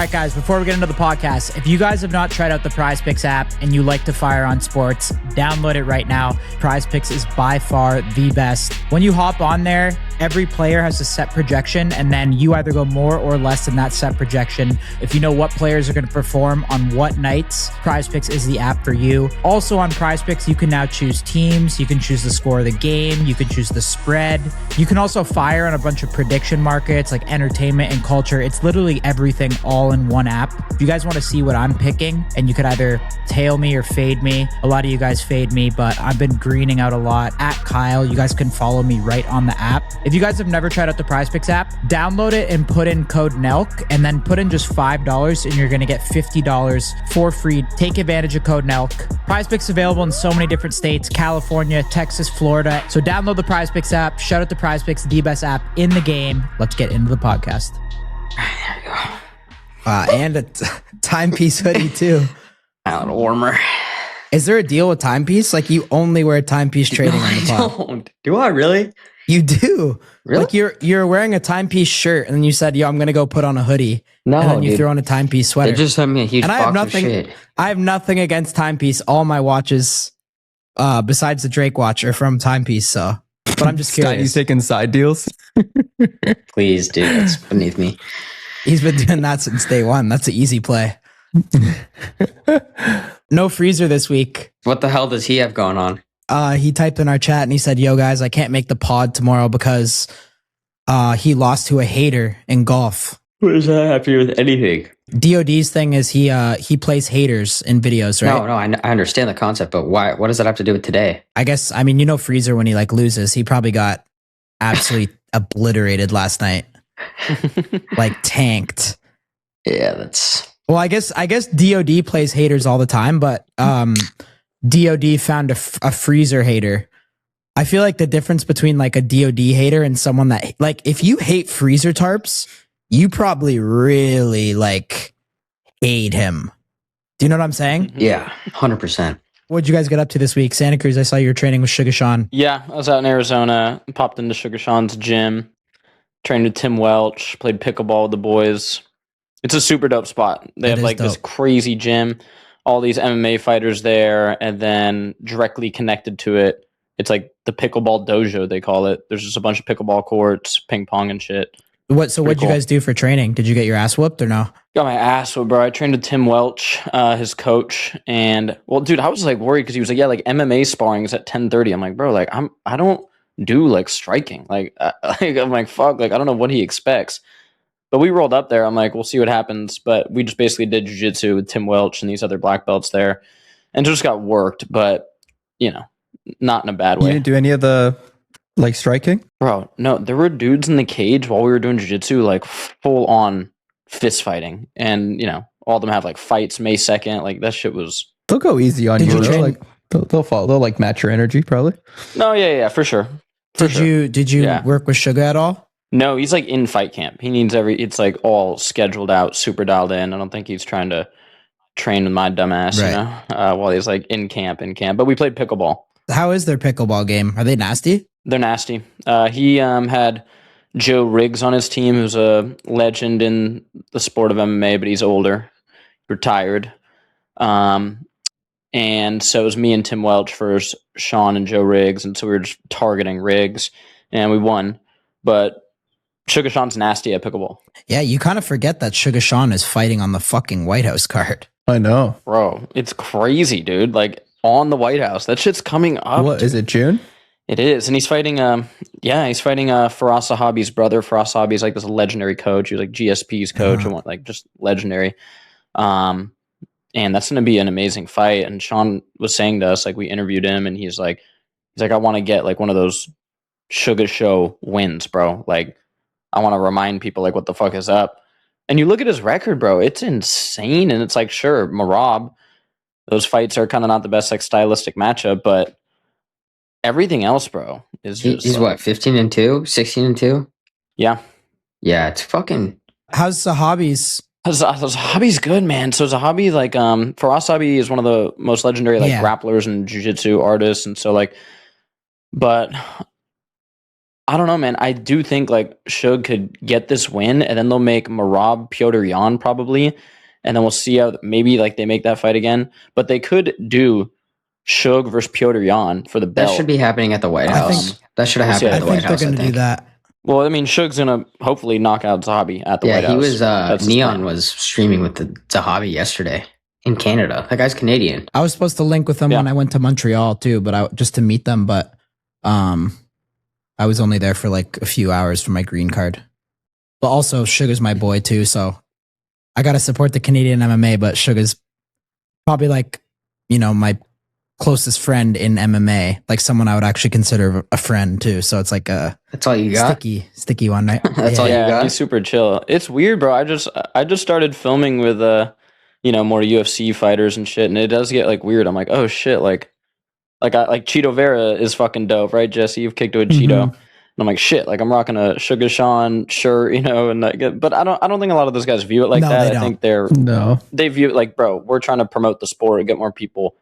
right, guys, before we get into the podcast, if you guys have not tried out the PrizePicks app and you like to fire on sports, download it right now. PrizePicks is by far the best. When you hop on there, every player has a set projection, and then you either go more or less than that set projection. If you know what players are going to perform on what nights, PrizePicks is the app for you. Also on PrizePicks, you can now choose teams. You can choose the score of the game. You can choose the spread. You can also fire on a bunch of prediction markets like entertainment and culture. It's literally everything all in one app. If you guys want to see what I'm picking, and you could either tail me or fade me. A lot of you guys fade me, but I've been greening out a lot. At Kyle, you guys can follow me right on the app. If you guys have never tried out the PrizePicks app, download it and put in code Nelk, and then put in just $5 and you're going to get $50 for free. Take advantage of code Nelk. PrizePicks available in so many different states: California, Texas, Florida. So download the PrizePicks app. Shout out the PrizePicks, the best app in the game. Let's get into the podcast. There you go. And a timepiece hoodie too. A little warmer. Is there a deal with timepiece? Like, you only wear timepiece trading on the pod? Don't. Do I really? You do. Really? Like, you're wearing a timepiece shirt, and then you said, "Yo, I'm gonna go put on a hoodie." No, and then you dude. throw on a timepiece sweater. They just sent me a huge And I have box of nothing. shit. I have nothing against timepiece. All my watches, besides the Drake watch, are from timepiece. So, but I'm just You curious. taking side deals? Please, dude. That's beneath me. He's been doing that since day one. That's an easy play. No freezer this week. What the hell does he have going on? He typed in our chat and he said, "Yo guys, I can't make the pod tomorrow because he lost to a hater in golf." What does that have to do with anything? DOD's thing is he plays haters in videos, right? No, I understand the concept, but why? What does that have to do with today? I guess, I mean, Freezer, when he like loses, he probably got absolutely obliterated last night. Like, tanked. Yeah, that's... Well, I guess DOD plays haters all the time, but DOD found a freezer hater. I feel like the difference between like a DOD hater and someone that, like, if you hate freezer tarps, you probably really like hate him. Do you know what I'm saying? Yeah, 100%. What'd you guys get up to this week? Santa Cruz, I saw you were training with Sugar Sean. Yeah, I was out in Arizona, popped into Sugar Sean's gym, trained with Tim Welch, played pickleball with the boys. It's a super dope spot. They have like this crazy gym, all these MMA fighters there, and then directly connected to it, it's like the pickleball dojo, they call it. There's just a bunch of pickleball courts, ping pong and shit. What'd you guys do for training? Did you get your ass whooped or no? Got my ass whooped, bro. I trained with Tim Welch, his coach, and well, dude, I was like worried because he was like, "Yeah, like MMA sparring is at 10:30." I'm like, bro, like I don't do like striking, like I'm like, fuck, like I don't know what he expects. But we rolled up there. I'm like, we'll see what happens. But we just basically did jiu-jitsu with Tim Welch and these other black belts there, and just got worked. But not in a bad way. You didn't do any of the like striking? Bro, no, there were dudes in the cage while we were doing jiu-jitsu, like full on fist fighting. And, all of them have like fights May 2nd. Like that shit was... They'll go easy on Did you. you train- Like they'll like match your energy probably. No, yeah, for sure. Did you work with Sugar at all? No, he's like in fight camp. He needs it's like all scheduled out, super dialed in. I don't think he's trying to train with my dumb ass, Right. while he's like in camp. But we played pickleball. How is their pickleball game? Are they nasty? They're nasty. He had Joe Riggs on his team, who's a legend in the sport of MMA, but he's older, retired. And so it was me and Tim Welch versus Sean and Joe Riggs. And so we were just targeting Riggs, and we won. But Sugar Sean's nasty at pickleball. Yeah, you kind of forget that Sugar Sean is fighting on the fucking White House card. I know. Bro, it's crazy, dude. Like, on the White House. That shit's coming up. What, is it June? It is. And he's fighting, Faraz Sahabi's brother. Faraz Sahabi's like this legendary coach. He was like GSP's coach and like just legendary. And that's going to be an amazing fight. And Sean was saying to us, like, we interviewed him and he's like, I want to get like one of those Sugar Show wins, bro. Like, I want to remind people like what the fuck is up. And you look at his record, bro, it's insane. And it's like, sure, Marab, those fights are kind of not the best like stylistic matchup, but everything else, bro, is just He's what, 15-2, 16-2? Yeah. Yeah, it's fucking... How's Sahabi's? Zahabi's good, man. So Zahabi, like, Faraz Sahabi is one of the most legendary like grapplers and jiu-jitsu artists, and so like, but I don't know, man. I do think like Suge could get this win, and then they'll make Marab Piotr Jan probably, and then we'll see how maybe like they make that fight again. But they could do Suge versus Piotr Jan for the That belt. should be happening at the White I House. think- That should have We'll see happened I at the think White they're House. going to do that. Well, I mean, Suge's gonna hopefully knock out Zahabi at the White Yeah, House. he was. That's his Neon plan. was streaming with the Zahabi yesterday in Canada. That guy's Canadian. I was supposed to link with them Yeah. when I went to Montreal too, but I just to meet them. But I was only there for like a few hours for my green card. But also, Sugar's my boy too, so I gotta support the Canadian MMA. But Sugar's probably like, my closest friend in MMA, like someone I would actually consider a friend too. So it's like a That's all you got. sticky one, right? That's all you Yeah, got? he's super chill. It's weird, bro. I just started filming with more UFC fighters and shit, and it does get like weird. I'm like, oh shit, like Cheeto Vera is fucking dope, right, Jesse? You've kicked with Cheeto. Mhm. And I'm like, shit, like I'm rocking a Sugar Sean shirt, and like, but I don't think a lot of those guys view it like No, that. they I think they view it like, bro, we're trying to promote the sport, get more people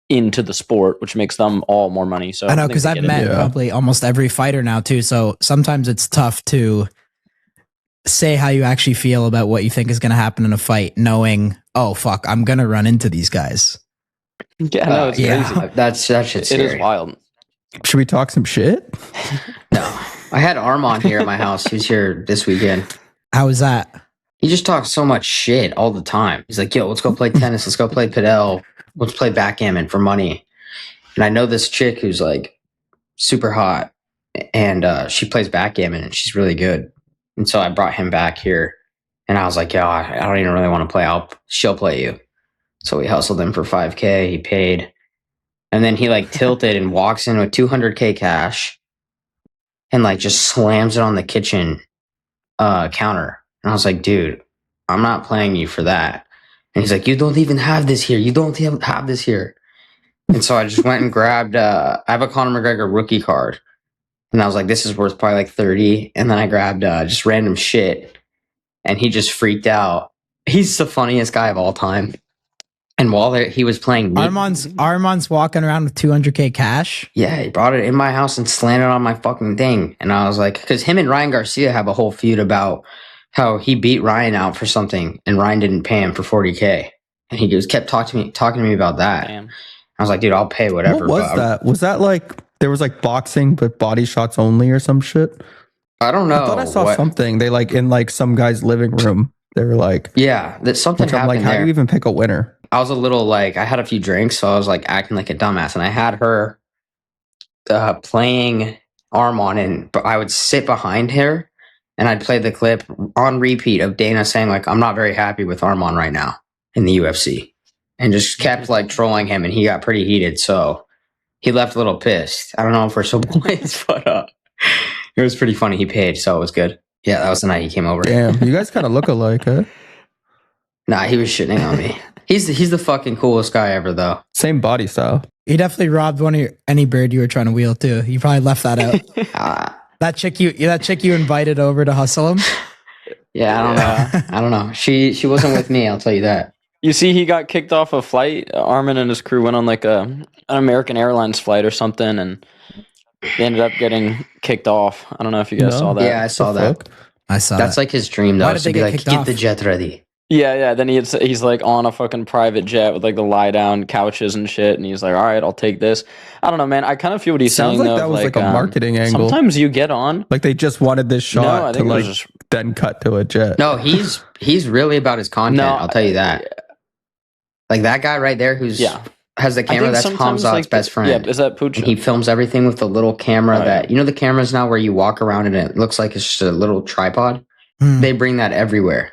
into the sport, which makes them all more money. So I know think because they I've get it. met Yeah. probably almost every fighter now too. So sometimes it's tough to say how you actually feel about what you think is going to happen in a fight, knowing, oh fuck, I'm going to run into these guys. Yeah, no, it's yeah. crazy. That shit's It scary. is wild. Should we talk some shit? No, I had Arman here at my house. He was here this weekend. How is that? He just talks so much shit all the time. He's like, "Yo, let's go play tennis. Let's go play padel. Let's play backgammon for money." And I know this chick who's like super hot, and she plays backgammon, and she's really good. And so I brought him back here, and I was like, "Yo, I don't even really want to play. She'll play you." So we hustled him for $5K. He paid, and then he like tilted and walks in with $200K cash, and like just slams it on the kitchen counter. And I was like, dude, I'm not playing you for that. And he's like, you don't even have this here. You don't even have this here. And so I just went and grabbed, I have a Conor McGregor rookie card. And I was like, this is worth probably like 30. And then I grabbed just random shit. And he just freaked out. He's the funniest guy of all time. And while he was playing, Arman's walking around with 200K cash. yeah, he brought it in my house and slammed it on my fucking thing. And I was like, because him and Ryan Garcia have a whole feud about how he beat Ryan out for something and Ryan didn't pay him for 40K. And he just kept talking to me about that. Damn. I was like, dude, I'll pay whatever. What was but that? Was that like there was like boxing but body shots only or some shit? I don't know. I thought I saw what- something. They like in like some guy's living room. They were like, Yeah, that something which I'm happened like, how there. do you even pick a winner? I was a little like, I had a few drinks, so I was like acting like a dumbass. And I had her playing Arman, and I would sit behind her and I'd play the clip on repeat of Dana saying, like, I'm not very happy with Arman right now in the UFC. And just kept like trolling him, and he got pretty heated. So he left a little pissed. I don't know if we're so boys, but it was pretty funny. He paid, so it was good. Yeah, that was the night he came over. Damn, you guys kind of look alike, huh? Nah, he was shitting on me. He's the fucking coolest guy ever, though. Same body style. You definitely robbed any bird you were trying to wheel too. You probably left that out. That chick you invited over to hustle him. Yeah, I don't know. I don't know. She wasn't with me. I'll tell you that. You see, he got kicked off a flight. Arman and his crew went on like an American Airlines flight or something, and they ended up getting kicked off. I don't know if you guys No. saw that. Yeah, I saw that. Fuck? I saw That's that. like his dream, Why though. did Is they to be get like, kicked get off? the jet ready. Yeah. Then he's like on a fucking private jet with like the lie down couches and shit, and he's like, "All right, I'll take this." I don't know, man. I kind of feel what he's Sounds saying. like though, that of, was like a marketing angle. Sometimes you get on. Like they just wanted this No, I shot to think it like was just then cut to a jet. No, he's really about his content. No, I'll tell you that. Like that guy right there who's Yeah. has the I camera. think That's sometimes, Hamzat's like, best friend. Yeah, is that Pooch? And he films everything with the little camera Oh, that, you know, the cameras now where you walk around and it looks like it's just a little tripod. Hmm. They bring that everywhere.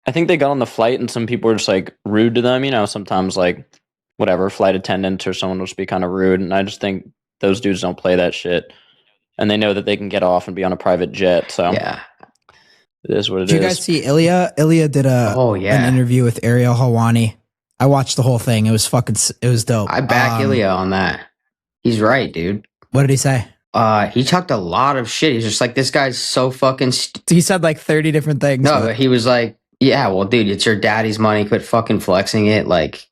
I think they got on the flight and some people were just like rude to them. You know, sometimes like whatever flight attendants or someone will just be kind of rude, and I just think those dudes don't play that shit, and they know that they can get off and be on a private jet. So Yeah. it is what it is. Did you guys see Ilia? Ilia did Oh, yeah. an interview with Ariel Helwani. I watched the whole thing. It was dope. I back Ilia on that. He's right, dude. What did he say? He talked a lot of shit. He's just like, this guy's so fucking He said like 30 different things. No, but- but he was like, yeah, well, dude, it's your daddy's money. Quit fucking flexing it. Like,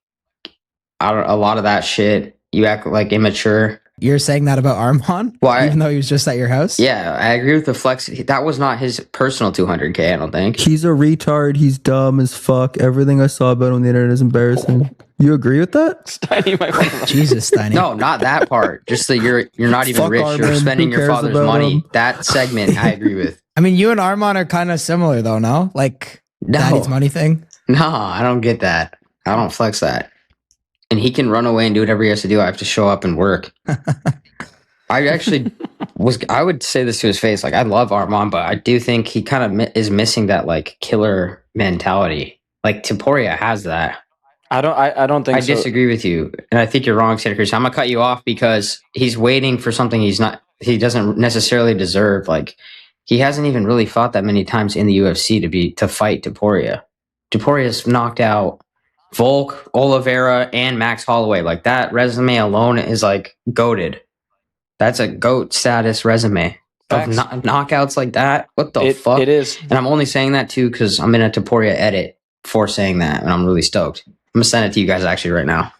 a lot of that shit. You act like immature. You're saying that about Arman? Why? Even though he was just at your house? Yeah, I agree with the flex. That was not his personal 200K, I don't think. He's a retard. He's dumb as fuck. Everything I saw about him on the internet is embarrassing. You agree with that? Steiny might want to- Jesus, Steiny. No, not that part. Just that you're not even Fuck rich. You're Arman. spending Who your cares father's about money. him? That segment, I agree with. I mean, you and Arman are kind of similar, though, no? Like, No, daddy's money thing. no, I don't get that. I don't flex that. And he can run away and do whatever he has to do. I have to show up and work. I actually I would say this to his face. Like, I love Arman, but I do think he kind of is missing that like killer mentality. Like Topuria has that. I don't think I so. disagree with you. And I think you're wrong, Santa Cruz. I'm going to cut you off because he's waiting for something he doesn't necessarily deserve. Like, he hasn't even really fought that many times in the UFC to fight Topuria. Topuria's knocked out Volk, Oliveira, and Max Holloway. Like, that resume alone is like goated. That's a GOAT status resume. Of knockouts like that. What the fuck? It is. And I'm only saying that too because I'm in a Topuria edit for saying that, and I'm really stoked. I'm gonna send it to you guys actually right now.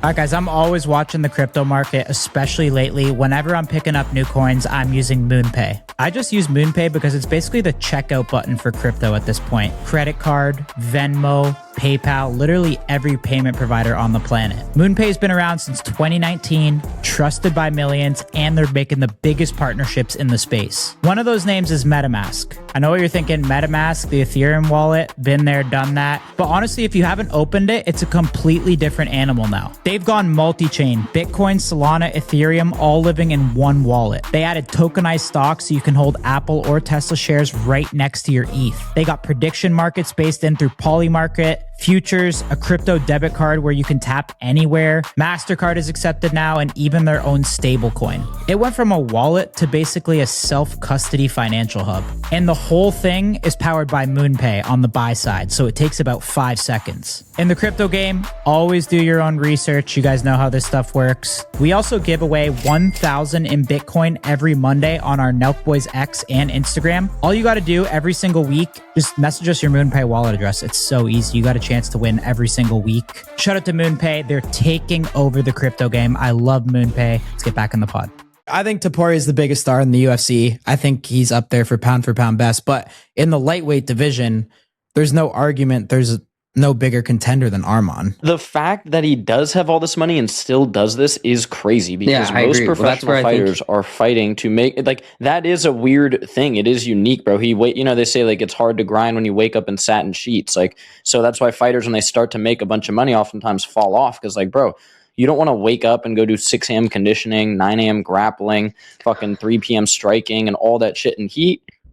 All right, guys, I'm always watching the crypto market, especially lately. Whenever I'm picking up new coins, I'm using MoonPay. I just use MoonPay because it's basically the checkout button for crypto at this point. Credit card, Venmo, PayPal, literally every payment provider on the planet. MoonPay has been around since 2019, trusted by millions, and they're making the biggest partnerships in the space. One of those names is MetaMask. I know what you're thinking, MetaMask, the Ethereum wallet, been there, done that. But honestly, if you haven't opened it, it's a completely different animal now. They've gone multi-chain, Bitcoin, Solana, Ethereum, all living in one wallet. They added tokenized stocks so you can hold Apple or Tesla shares right next to your ETH. They got prediction markets based in through Polymarket, futures, a crypto debit card where you can tap anywhere. MasterCard is accepted now, and even their own stable coin. It went from a wallet to basically a self-custody financial hub. And the whole thing is powered by MoonPay on the buy side, so it takes about 5 seconds. In the crypto game, always do your own research. You guys know how this stuff works. We also give away 1,000 in Bitcoin every Monday on our Nelk Boys X and Instagram. All you got to do every single week, just message us your MoonPay wallet address. It's so easy. You got a chance to win every single week. Shout out to MoonPay. They're taking over the crypto game. I love MoonPay. Let's get back in the pod. I think Topuria is the biggest star in the UFC. I think he's up there for pound best. But in the lightweight division, there's no argument. There's no bigger contender than Arman. The fact that he does have all this money and still does this is crazy because I most agree. Well, that's professional where I think- fighters are fighting to make like that is a weird thing. It is unique, bro. They say like it's hard to grind when you wake up in satin sheets. Like, so that's why fighters when they start to make a bunch of money oftentimes fall off because like, bro, you don't want to wake up and go do 6 a.m. conditioning, 9 a.m. grappling, fucking 3 p.m. striking and all that shit. And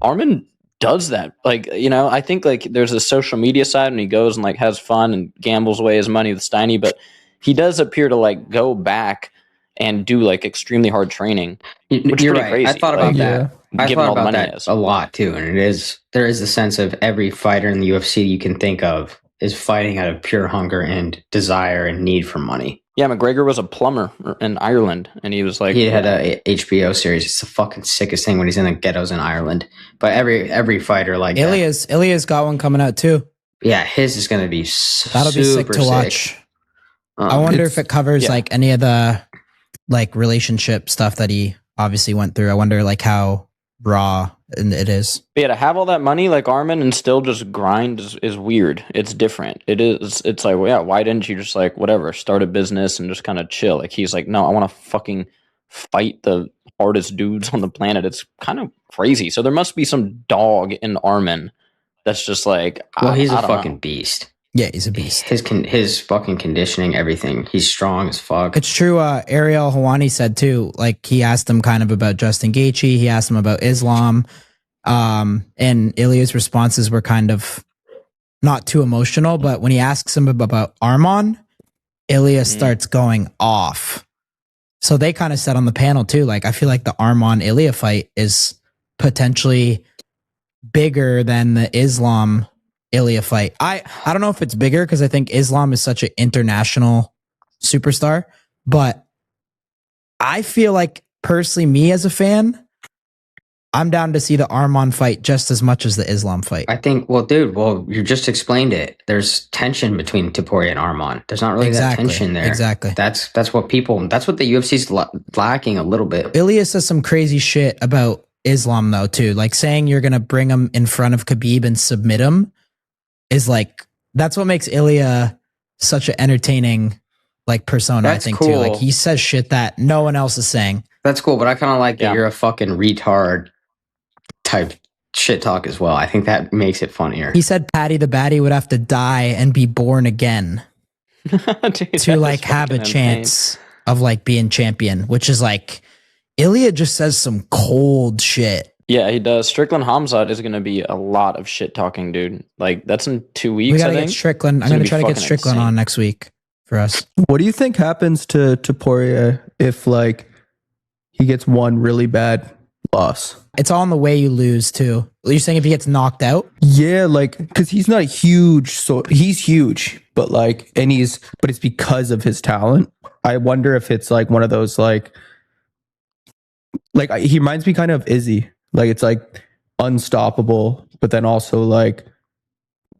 Arman does that. Like, I think like there's a social media side and he goes and like has fun and gambles away his money with Steiny, but he does appear to like go back and do like extremely hard training. Which You're is right. pretty crazy. I thought about Like, that. I given thought all the about money he that has. a lot too, and there is a sense of every fighter in the UFC you can think of is fighting out of pure hunger and desire and need for money. Yeah, McGregor was a plumber in Ireland, and he was like, He had a HBO series. It's the fucking sickest thing when he's in the ghettos in Ireland. But every fighter like that. Ilia's got one coming out too. Yeah, his is going to be That'll be sick to watch. I wonder if it covers like any of the like relationship stuff that he obviously went through. I wonder like how raw it is. But yeah, to have all that money like Arman and still just grind is weird. It's different. It's like, well, yeah, why didn't you just like whatever, start a business and just kind of chill? Like he's like, no, I want to fucking fight the hardest dudes on the planet. It's kind of crazy. So there must be some dog in Arman that's just like, well, he's a don't fucking know. beast. Yeah, he's a beast. His fucking conditioning, everything. He's strong as fuck. It's true. Ariel Hawani said too, like he asked him kind of about Justin Gaethje. He asked him about Islam. And Ilia's responses were kind of not too emotional, but when he asks him about Arman, Ilia starts going off. So they kind of said on the panel too, like, I feel like the Arman Ilia fight is potentially bigger than the Islam Ilia fight. I don't know if it's bigger because I think Islam is such an international superstar, but I feel like personally, me as a fan, I'm down to see the Arman fight just as much as the Islam fight. I think, well, dude, you just explained it. There's tension between Topuria and Arman. There's not really that tension there. Exactly. That's what the UFC's lacking a little bit. Ilia says some crazy shit about Islam though too. Like saying you're gonna bring him in front of Khabib and submit him is like, that's what makes Ilia such an entertaining like persona. That's I think cool. too. Like he says shit that no one else is saying. That's cool, but I kind of like that you're a fucking retard type shit talk as well. I think that makes it funnier. He said Patty the Batty would have to die and be born again Dude, to like have a chance of like being champion, which is like Ilia just says some cold shit. Yeah, he does. Strickland Hamzat is going to be a lot of shit talking, dude. Like that's in 2 weeks. We gotta get Strickland. I'm gonna try to get Strickland on next week for us. What do you think happens to Topuria if like he gets one really bad loss? It's all in the way you lose too. You're saying if he gets knocked out? Yeah, like because he's not huge, so he's huge, but like, but it's because of his talent. I wonder if it's like one of those like he reminds me kind of Izzy. Like it's like unstoppable, but then also like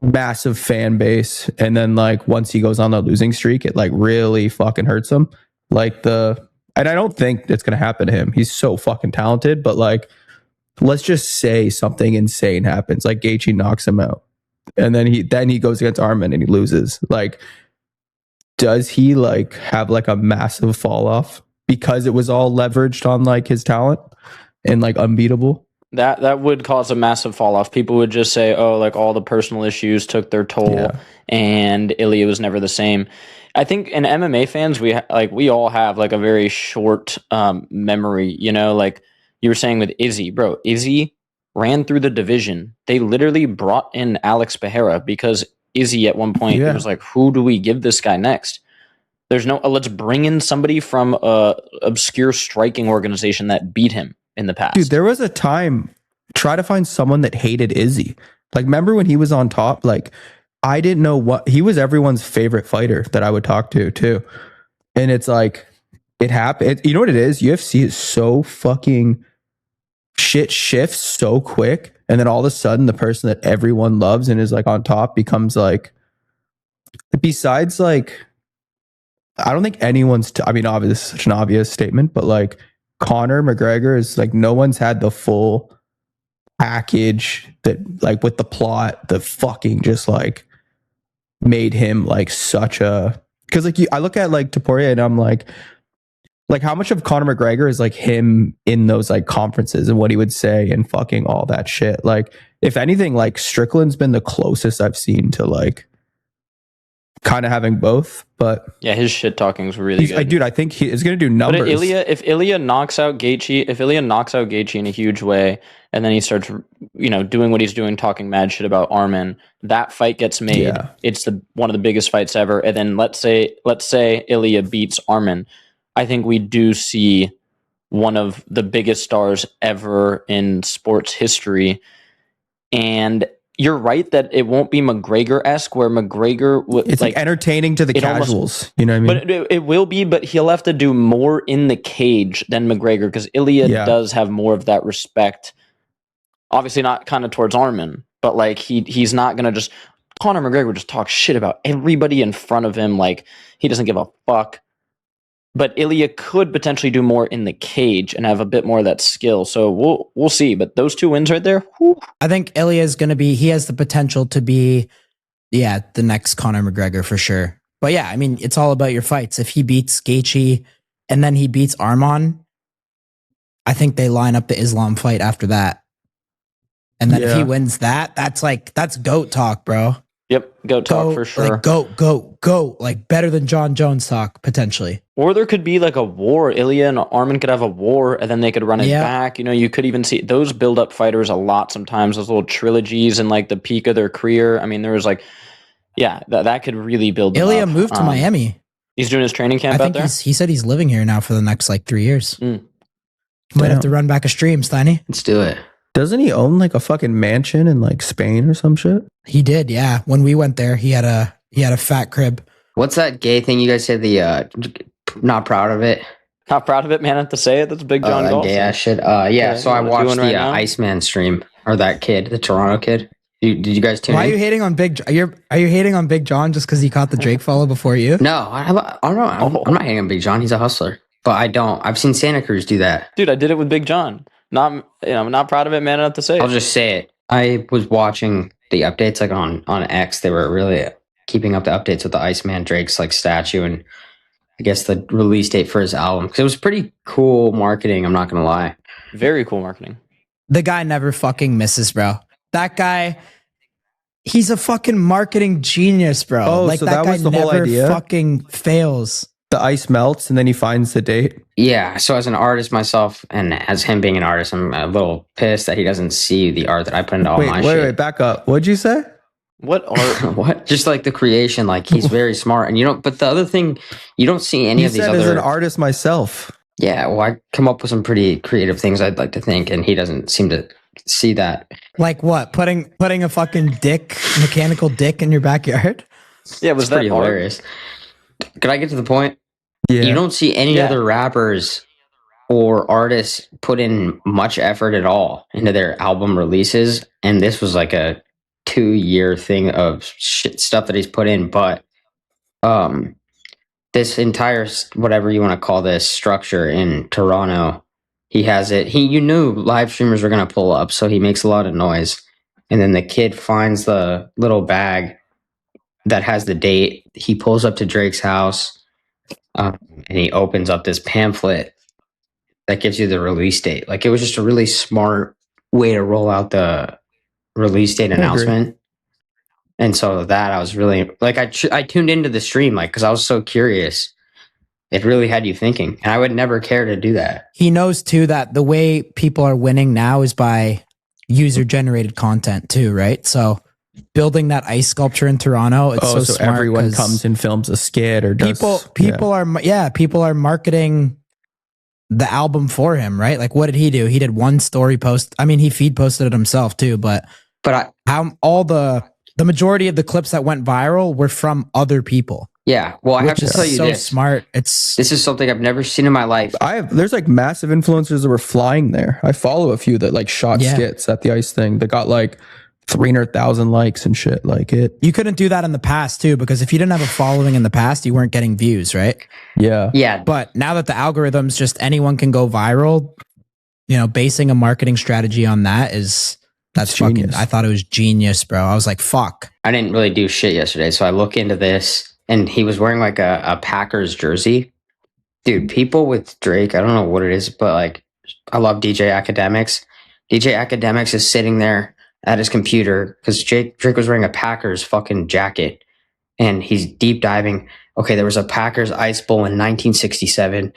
massive fan base, and then like once he goes on the losing streak, it like really fucking hurts him. And I don't think it's gonna happen to him. He's so fucking talented, but like, let's just say something insane happens, like Gaethje knocks him out, and then he goes against Arman and he loses. Like, does he like have like a massive fall off because it was all leveraged on like his talent and like unbeatable? That would cause a massive fall off. People would just say, "Oh, like all the personal issues took their toll, and Ilia was never the same." I think in MMA fans, we all have like a very short memory. You know, like you were saying with Izzy, bro. Izzy ran through the division. They literally brought in Alex Pereira because Izzy at one point it was like, "Who do we give this guy next?" There's no. Let's bring in somebody from a obscure striking organization that beat him in the past. Dude, there was a time, try to find someone that hated Izzy. Like, remember when he was on top? Like, I didn't know he was everyone's favorite fighter that I would talk to too. And it's like, it happened. You know what it is? UFC is so fucking shit shifts so quick. And then all of a sudden the person that everyone loves and is like on top becomes like, besides like, I don't think anyone's, I mean, obviously this is such an obvious statement, but like, Conor McGregor is like, no one's had the full package that like with the plot, the fucking just like made him like such a, because like I look at like Topuria and I'm like how much of Conor McGregor is like him in those like conferences and what he would say and fucking all that shit. Like if anything, like Strickland's been the closest I've seen to like kind of having both, but yeah, his shit talking is really good. Dude, I think he is going to do numbers. But if Ilia knocks out Gaethje in a huge way, and then he starts, doing what he's doing, talking mad shit about Arman, that fight gets made. Yeah. It's one of the biggest fights ever. And then let's say Ilia beats Arman, I think we do see one of the biggest stars ever in sports history. And you're right that it won't be McGregor-esque, where McGregor it's like entertaining to the casuals. You know what I mean? But it will be, but he'll have to do more in the cage than McGregor, because Ilia does have more of that respect. Obviously not kind of towards Arman, but like he's not gonna just Conor McGregor just talk shit about everybody in front of him, like he doesn't give a fuck. But Ilia could potentially do more in the cage and have a bit more of that skill. So we'll see. But those two wins right there, whew. I think Ilia is going to be, he has the potential to be, the next Conor McGregor for sure. But yeah, I mean, it's all about your fights. If he beats Gaethje and then he beats Arman, I think they line up the Islam fight after that. And then if he wins that's GOAT talk, bro. Yep, GOAT talk for sure. Like GOAT, like better than John Jones talk, potentially. Or there could be like a war. Ilia and Arman could have a war, and then they could run it back. You could even see those build up fighters a lot sometimes, those little trilogies and like the peak of their career. I mean, there was like, that could really build them Ilia up. moved to Miami. He's doing his training camp out there? He said he's living here now for the next like 3 years. Might have to run back a stream, Steiny. Let's do it. Doesn't he own like a fucking mansion in like Spain or some shit? He did, yeah. When we went there, he had a fat crib. What's that gay thing you guys said? The not proud of it. Not proud of it, man. I have to say it. That's Big John Golf. Gay ass shit. So I what I'm watched doing the right now. Iceman stream, or that kid, the Toronto kid. Did you guys tune Why are in? you hating on Big? Are you hating on Big John just because he caught the Drake follow before you? No, I don't know. I'm not hating on Big John. He's a hustler, but I don't. I've seen Santa Cruz do that. Dude, I did it with Big John. I'm not proud of it, man. I have to say I'll it. just say it. I was watching the updates like on X. They were really keeping up the updates with the Iceman Drake's like statue and I guess the release date for his album because it was pretty cool marketing. I'm not gonna lie. Very cool marketing. The guy never fucking misses, bro. That guy, he's a fucking marketing genius, bro. Oh, like so that that guy was the whole never idea? fucking fails. The ice melts and then he finds the date. Yeah. So as an artist myself, and as him being an artist, I'm a little pissed that he doesn't see the art that I put into all my shit. Wait, back up. What'd you say? What art? What? Just like the creation, like he's very smart, and you don't. But the other thing, you don't see any You of these said as an other. artist myself. Yeah, well, I come up with some pretty creative things. I'd like to think, and he doesn't seem to see that. Like what? Putting a fucking mechanical dick in your backyard? Yeah, was It's that pretty art? hilarious. Could I get to the point? Yeah. You don't see any Yeah. other rappers or artists put in much effort at all into their album releases, and this was like a 2-year thing of shit stuff that he's put in. But this entire whatever you want to call this structure in Toronto, he has it. You knew live streamers were gonna pull up, so he makes a lot of noise, and then the kid finds the little bag that has the date. He pulls up to Drake's house. And he opens up this pamphlet that gives you the release date. Like it was just a really smart way to roll out the release date announcement. And so that I was really like, I tuned into the stream, like, cause I was so curious. It really had you thinking, and I would never care to do that. He knows too that the way people are winning now is by user generated content too, right? So building that ice sculpture in Toronto, it's so smart. everyone 'cause comes and films a skit or does people are marketing the album for him, right? Like what did he do? He did one story post. I mean, he feed posted it himself too, but how all the majority of the clips that went viral were from other people. Yeah. Well, I have which to is tell you so this. smart. This is something I've never seen in my life. There's like massive influencers that were flying there. I follow a few that like shot skits at the ice thing that got like 300,000 likes and shit. Like it. You couldn't do that in the past too, because if you didn't have a following in the past, you weren't getting views, right? Yeah. Yeah. But now that the algorithms just anyone can go viral, basing a marketing strategy on that's fucking genius. I thought it was genius, bro. I was like, fuck. I didn't really do shit yesterday, so I look into this, and he was wearing like a Packers jersey. Dude, people with Drake, I don't know what it is, but like, I love DJ Academics. DJ Academics is sitting there at his computer because Drake was wearing a Packers fucking jacket, and he's deep diving. Okay, there was a Packers Ice Bowl in 1967.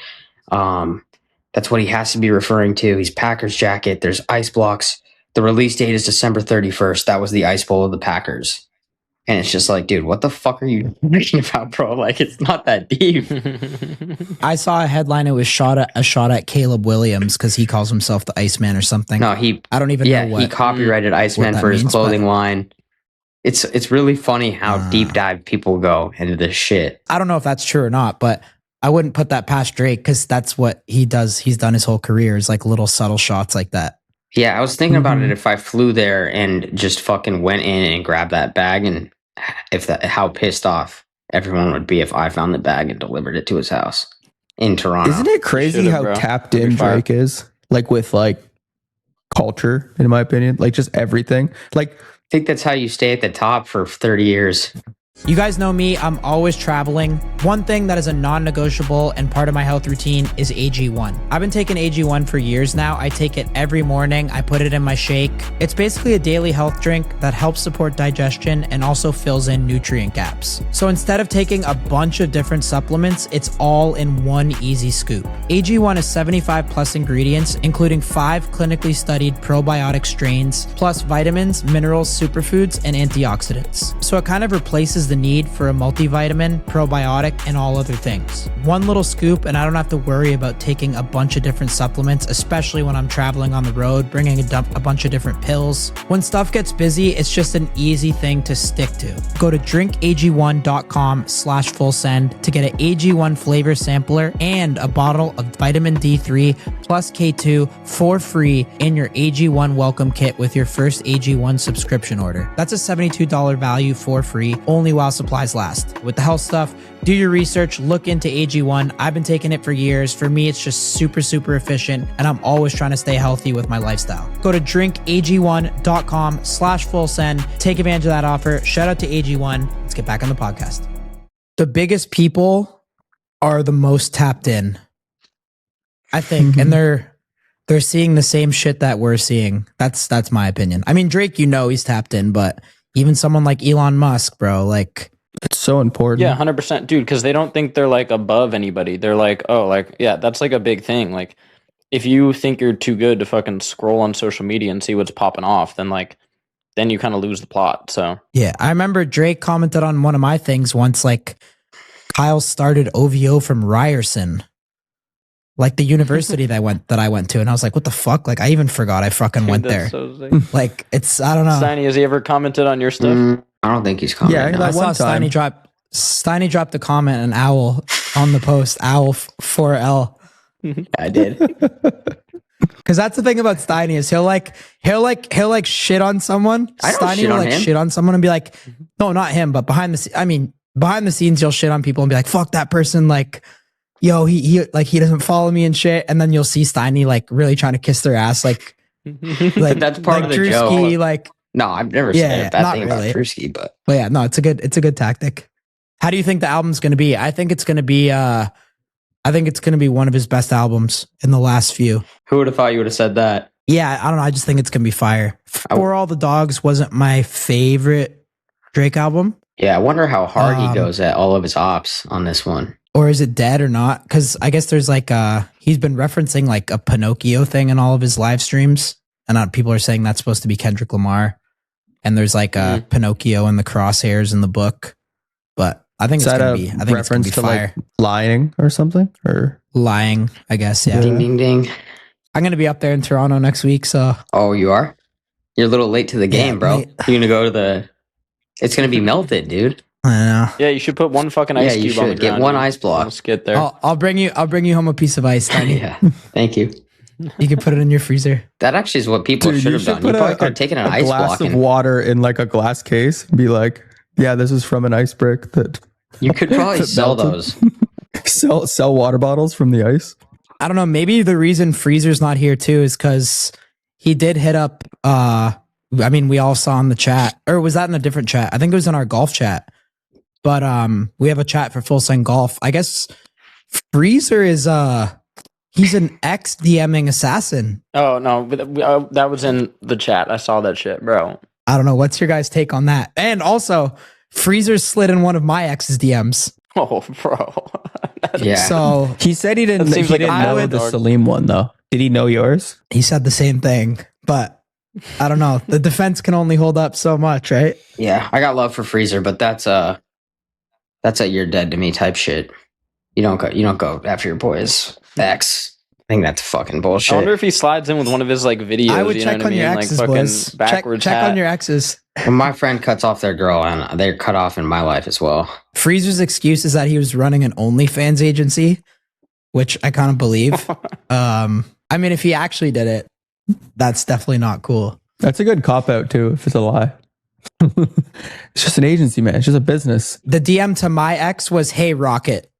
That's what he has to be referring to. He's Packers jacket. There's ice blocks. The release date is December 31st. That was the Ice Bowl of the Packers. And it's just like, dude, what the fuck are you thinking about, bro? Like, it's not that deep. I saw a headline. It was a shot at Caleb Williams because he calls himself the Iceman or something. No, I don't even know what he copyrighted Iceman that for his means, clothing line. It's really funny how deep dive people go into this shit. I don't know if that's true or not, but I wouldn't put that past Drake because that's what he does. He's done his whole career is like little subtle shots like that. Yeah, I was thinking about it if I flew there and just fucking went in and grabbed that bag, and how pissed off everyone would be if I found the bag and delivered it to his house in Toronto. Isn't it crazy Should've, how bro. tapped That'd in be fire. Drake is? Like with like culture, in my opinion, like just everything. Like I think that's how you stay at the top for 30 years. You guys know me, I'm always traveling. One thing that is a non-negotiable and part of my health routine is AG1. I've been taking AG1 for years now. I take it every morning. I put it in my shake. It's basically a daily health drink that helps support digestion and also fills in nutrient gaps. So instead of taking a bunch of different supplements, it's all in one easy scoop. AG1 is 75 plus ingredients, including 5 clinically studied probiotic strains, plus vitamins, minerals, superfoods, and antioxidants. So it kind of replaces reduces the need for a multivitamin, probiotic, and all other things. One little scoop, and I don't have to worry about taking a bunch of different supplements, especially when I'm traveling on the road, bringing a bunch of different pills. When stuff gets busy, it's just an easy thing to stick to. Go to drinkag1.com/fullsend to get an AG1 flavor sampler and a bottle of vitamin D3 plus K2 for free in your AG1 welcome kit with your first AG1 subscription order. That's a $72 value for free, only while supplies last. With the health stuff, do your research, look into AG1. I've been taking it for years. For me, it's just super, super efficient, and I'm always trying to stay healthy with my lifestyle. Go to drinkag1.com/fullsend. Take advantage of that offer. Shout out to AG1. Let's get back on the podcast. The biggest people are the most tapped in, I think, and they're seeing the same shit that we're seeing. That's my opinion. I mean, Drake, he's tapped in, but even someone like Elon Musk, bro, like, It's so important. Yeah, 100%, dude, because they don't think they're like above anybody. They're like, oh, like, yeah, that's like a big thing. Like, if you think you're too good to fucking scroll on social media and see what's popping off, then you kind of lose the plot. So yeah, I remember Drake commented on one of my things once, like, Kyle started OVO from Ryerson, like the university that I went to, and I was like, what the fuck? Like, I even forgot I fucking went there. So sick. Like, it's, I don't know. Steiny, has he ever commented on your stuff? I don't think he's commenting. Yeah, on I it. saw Steiny dropped a comment, an owl on the post, owl 4L. I did. Because that's the thing about Steiny is he'll shit on someone. I don't Steiny shit will on like him. shit on someone and be like, no, not him, but behind the scenes, he'll shit on people and be like, fuck that person, like, yo, he doesn't follow me and shit. And then you'll see Steiny like really trying to kiss their ass, like That's part like of the Drewski, joke. like, No, I've never Yeah, said a bad not thing really. about Drewski, but yeah, no, it's a good tactic. How do you think the album's going to be? I think it's going to be one of his best albums in the last few. who would have thought you would have said that? Yeah, I don't know. I just think it's going to be fire. For All the Dogs wasn't my favorite Drake album. Yeah, I wonder how hard he Um, goes at all of his ops on this one. Or is it dead or not? Because I guess there's like he's been referencing like a Pinocchio thing in all of his live streams. And people are saying that's supposed to be Kendrick Lamar. And there's like a Pinocchio in the crosshairs in the book. But I think Is it's that going a to be, I think it's going reference to be to fire. like lying or something? Or Lying, I guess. Yeah. Ding, ding, ding. I'm going to be up there in Toronto next week. So Oh, you are? You're a little late to the game, Yeah, bro. late. You're going to go to the... It's going to be melted, dude. I don't know. Yeah, you should put one fucking Yeah, ice you cube on the should. Get ground. one dude. ice block. Let's get there. I'll bring you home a piece of ice, Steiny. Yeah, thank you. You can put it in your freezer. That actually is what people Dude, should you have should done. You put probably could have taken an a ice glass block of and water in like a glass case. Be like, yeah, this is from an ice brick that you could probably that sell melted. those. sell water bottles from the ice. I don't know. Maybe the reason Freezer's not here too is because he did hit up. We all saw in the chat, or was that in a different chat? I think it was in our golf chat. But we have a chat for Full Send Golf. I guess Freezer is he's an ex DMing assassin. Oh, no. But, that was in the chat. I saw that shit, bro. I don't know. What's your guys' take on that? And also, Freezer slid in one of my ex's DMs. Oh, bro. Yeah. So He said he didn't. That seems He like a didn't know valid the argument. Salim one though. Did he know yours? he said the same thing, but I don't know. The defense can only hold up so much, right? Yeah, I got love for Freezer, but that's a you're dead to me type shit. You don't go after your boy's ex. I think that's fucking I bullshit. wonder if he slides in with one of his like videos. I would you know check what on I mean? your Like exes, fucking boys. backwards Check hat. on your exes. When my friend cuts off their girl, and they're cut off in my life as well. Freezer's excuse is that he was running an OnlyFans agency, which I kind of believe. If he actually did it, that's definitely not cool. That's a good cop out too. If it's a lie, it's just an agency, man. It's just a business The DM to my ex was, "Hey, Rocket."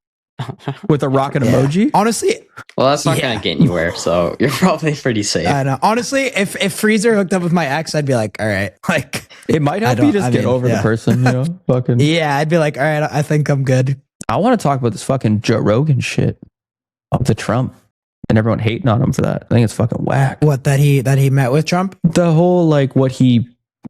with a rocket Yeah. emoji. Honestly, Well, that's not Yeah. going to get anywhere, so you're probably pretty safe. I know. Honestly, if Freezer hooked up with my ex, I'd be like, all right, like, It might help don't- you just I get mean, over yeah. the person. You know, fucking. yeah, I'd be like, all right, I think I'm good. I want to talk about this fucking Joe Rogan shit up to Trump and everyone hating on him for that. I think it's fucking whack. What that he met with Trump? The whole like what he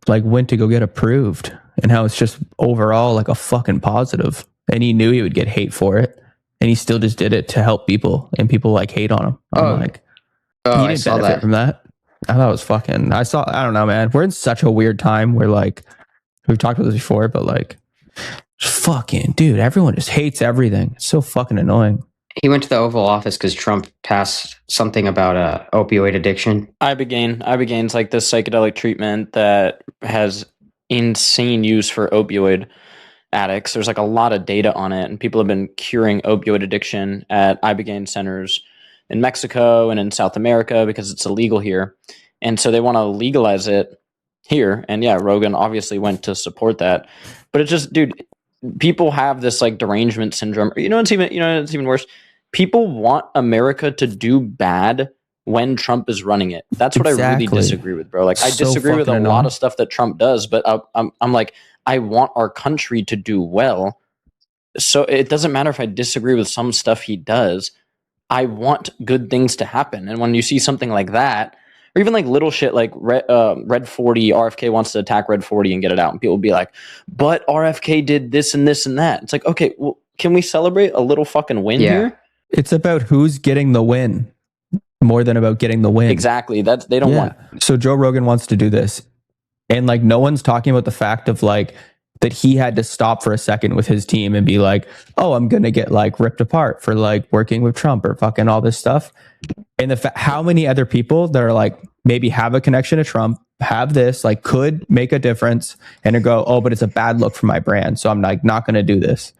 like went to go get approved and how it's just overall like a fucking positive. And he knew he would get hate for it, and he still just did it to help people, and people like hate on him. I'm like, Oh, he I didn't saw benefit that. from that. I thought it was fucking. I don't know, man. We're in such a weird time where like we've talked about this before, but like Fucking dude, everyone just hates everything. It's so fucking annoying. He went to the Oval Office because Trump passed something about opioid addiction. Ibogaine is like this psychedelic treatment that has insane use for opioid addicts. There's like a lot of data on it, and people have been curing opioid addiction at Ibogaine centers in Mexico and in South America because it's illegal here. And so they want to legalize it here. And yeah, Rogan obviously went to support that. But it's just, dude, people have this like derangement syndrome. It's even worse. People want America to do bad when Trump is running it. That's what I really disagree with, bro. Like, I disagree with a lot of stuff that Trump does, but I'm like, I want our country to do well. So it doesn't matter if I disagree with some stuff he does. I want good things to happen. And when you see something like that, or even like little shit like Red 40, RFK wants to attack Red 40 and get it out. And people will be like, but RFK did this and this and that. It's like, okay, well, can we celebrate a little fucking win here? It's about who's getting the win more than about getting the win. Exactly. They don't want. So Joe Rogan wants to do this. And like, no one's talking about the fact of like, that he had to stop for a second with his team and be like, oh, I'm going to get like ripped apart for like working with Trump or fucking all this stuff. And how many other people that are like, maybe have a connection to Trump, have this, like could make a difference and go, oh, but it's a bad look for my brand. So I'm like, not going to do this.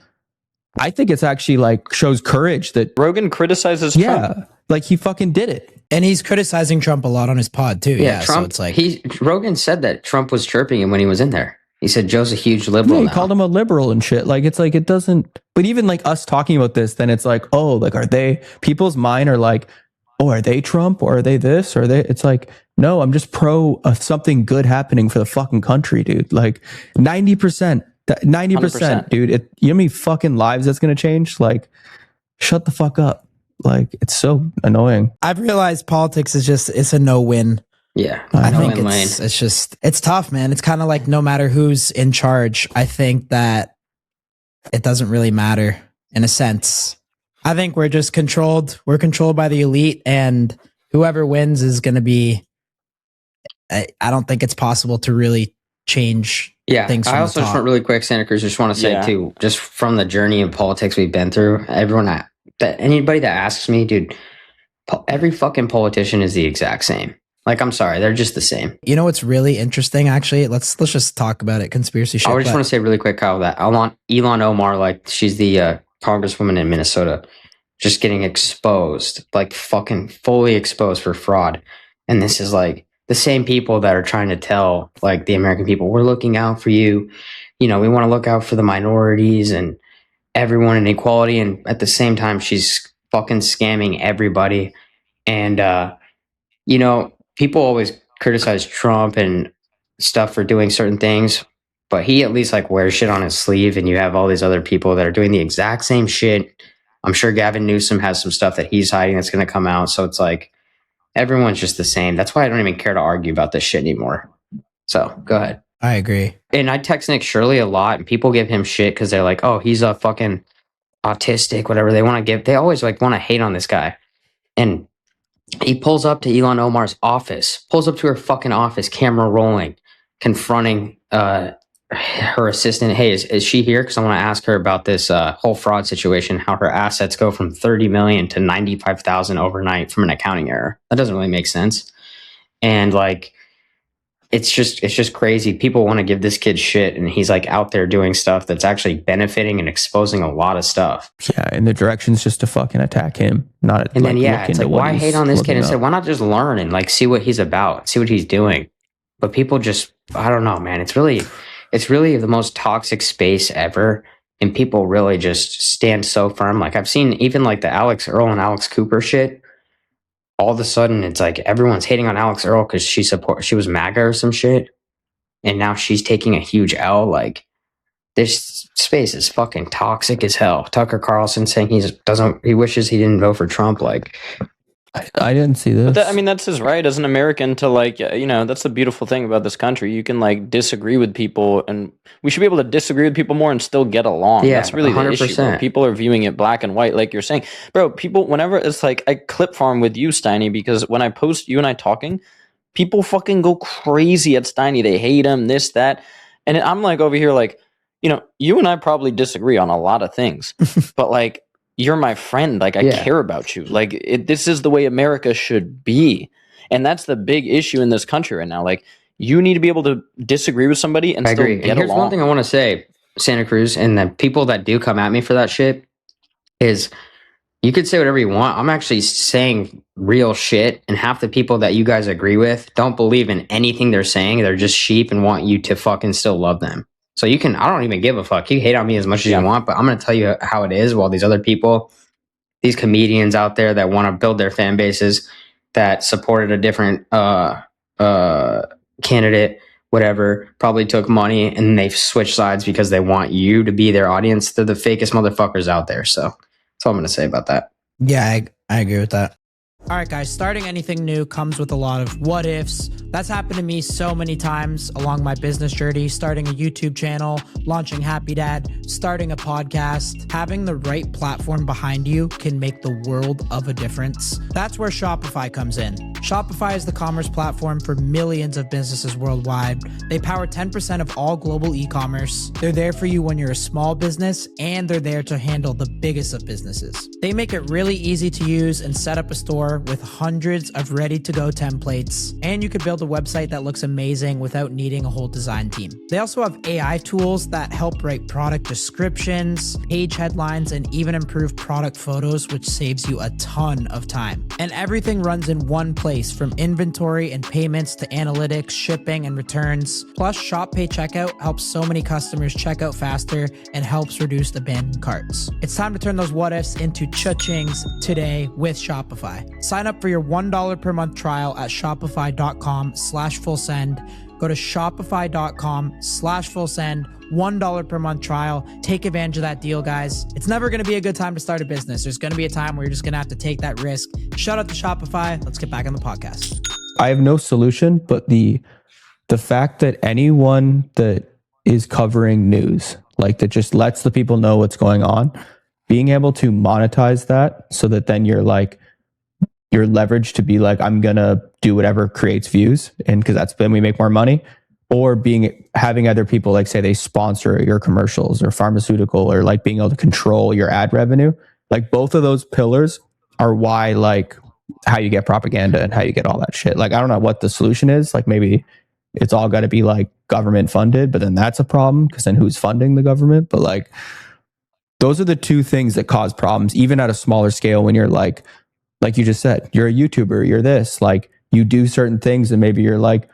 I think it's actually like shows courage that Rogan criticizes Trump. Like he fucking did it. And he's criticizing Trump a lot on his pod too. Yeah, Trump, so it's like Rogan said that Trump was chirping him when he was in there. He said Joe's a huge liberal. He called him a liberal and shit. Like, it's like, it doesn't, but even like us talking about this, then it's like, oh, like, are they, people's mind are like, oh, are they Trump or are they this? Or are they, it's like, no, I'm just pro something good happening for the fucking country, dude. Like 90%, 90%, dude. You know how many fucking lives that's going to change? Like, shut the fuck up. Like, it's so annoying. I've realized politics is just, it's a no-win. Yeah, I think it's tough, man. It's kind of like no matter who's in charge, I think that it doesn't really matter in a sense. I think we're just controlled. We're controlled by the elite, and whoever wins is going to be. I don't think it's possible to really change things. I also just want really quick, Santa Cruz. Just want to say too, just from the journey of politics we've been through, anybody that asks me, dude, every fucking politician is the exact same. Like, I'm sorry, they're just the same. You know what's really interesting, actually? Let's just talk about it. Conspiracy shit. I just want to say really quick, Kyle, that Elon Omar, like, she's the congresswoman in Minnesota, just getting exposed, like fucking fully exposed for fraud. And this is like the same people that are trying to tell like the American people, we're looking out for you. You know, we want to look out for the minorities and everyone in equality. And at the same time, she's fucking scamming everybody. And, you know, people always criticize Trump and stuff for doing certain things, but he at least like wears shit on his sleeve. And you have all these other people that are doing the exact same shit. I'm sure Gavin Newsom has some stuff that he's hiding that's going to come out. So it's like everyone's just the same. That's why I don't even care to argue about this shit anymore. So go ahead. I agree. And I text Nick Shirley a lot, and people give him shit because they're like, oh, he's a fucking autistic, whatever. They always like want to hate on this guy. And he pulls up to Elon Omar's office, pulls up to her fucking office, camera rolling, confronting her assistant. Hey, is she here? Because I want to ask her about this whole fraud situation, how her assets go from 30 million to 95,000 overnight from an accounting error. That doesn't really make sense. And like, it's just crazy. People want to give this kid shit, and he's like out there doing stuff that's actually benefiting and exposing a lot of stuff. Yeah, and the direction's just to fucking attack him, not. And then it's like, why hate on this kid instead? Why not just learn and like see what he's about, see what he's doing? But people just, I don't know, man. It's really the most toxic space ever, and people really just stand so firm. Like I've seen even like the Alex Earl and Alex Cooper shit. All of a sudden, it's like everyone's hating on Alex Earl because she was MAGA or some shit, and now she's taking a huge L. Like this space is fucking toxic as hell. Tucker Carlson saying he wishes he didn't vote for Trump. Like I didn't see this. But that's his right as an American to like, you know, that's the beautiful thing about this country. You can like disagree with people, and we should be able to disagree with people more and still get along. Yeah, that's really 100%. The issue. Bro. People are viewing it black and white, like you're saying, bro. People, whenever it's like I clip farm with you, Steiny, because when I post you and I talking, people fucking go crazy at Steiny. They hate him, this, that, and I'm like over here like, you know, you and I probably disagree on a lot of things, but like, you're my friend. Like, I care about you. Like, this is the way America should be. And that's the big issue in this country right now. Like, you need to be able to disagree with somebody and I still agree. get And here's along. one thing I want to say, Santa Cruz, and the people that do come at me for that shit is you could say whatever you want. I'm actually saying real shit. And half the people that you guys agree with don't believe in anything they're saying. They're just sheep and want you to fucking still love them. So you can, I don't even give a fuck. You hate on me as much as you want, but I'm going to tell you how it is, while these other people, these comedians out there that want to build their fan bases, that supported a different candidate, whatever, probably took money and they've switched sides because they want you to be their audience. They're the fakest motherfuckers out there. So that's all I'm going to say about that. Yeah, I agree with that. All right, guys, starting anything new comes with a lot of what ifs. That's happened to me so many times along my business journey, starting a YouTube channel, launching Happy Dad, starting a podcast. Having the right platform behind you can make the world of a difference. That's where Shopify comes in. Shopify is the commerce platform for millions of businesses worldwide. They power 10% of all global e-commerce. They're there for you when you're a small business, and they're there to handle the biggest of businesses. They make it really easy to use and set up a store with hundreds of ready-to-go templates, and you could build a website that looks amazing without needing a whole design team. They also have AI tools that help write product descriptions, page headlines, and even improve product photos, which saves you a ton of time. And everything runs in one place, from inventory and payments to analytics, shipping, and returns. Plus, Shop Pay Checkout helps so many customers check out faster and helps reduce abandoned carts. It's time to turn those what-ifs into cha-chings today with Shopify. Sign up for your $1 per month trial at shopify.com/fullsend. Go to shopify.com/fullsend. $1 per month trial. Take advantage of that deal, guys. It's never going to be a good time to start a business. There's going to be a time where you're just going to have to take that risk. Shout out to Shopify. Let's get back on the podcast. I have no solution, but the fact that anyone that is covering news, like that just lets the people know what's going on, being able to monetize that so that then you're leveraged to be like, I'm going to do whatever creates views, and because that's when we make more money, or having other people like say they sponsor your commercials or pharmaceutical, or like being able to control your ad revenue. Like both of those pillars are why, like, how you get propaganda and how you get all that shit. Like, I don't know what the solution is. Like maybe it's all got to be like government funded, but then that's a problem because then who's funding the government? But like, those are the two things that cause problems, even at a smaller scale. When you're like you just said, you're a YouTuber, you're this, like you do certain things and maybe you're like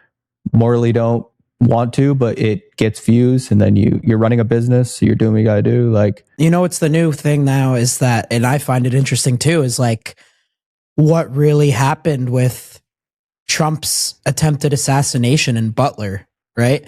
morally don't want to, but it gets views, and then you're running a business, so you're doing what you gotta do. Like, you know, it's the new thing now is that, and I find it interesting too, is like what really happened with Trump's attempted assassination in Butler, right?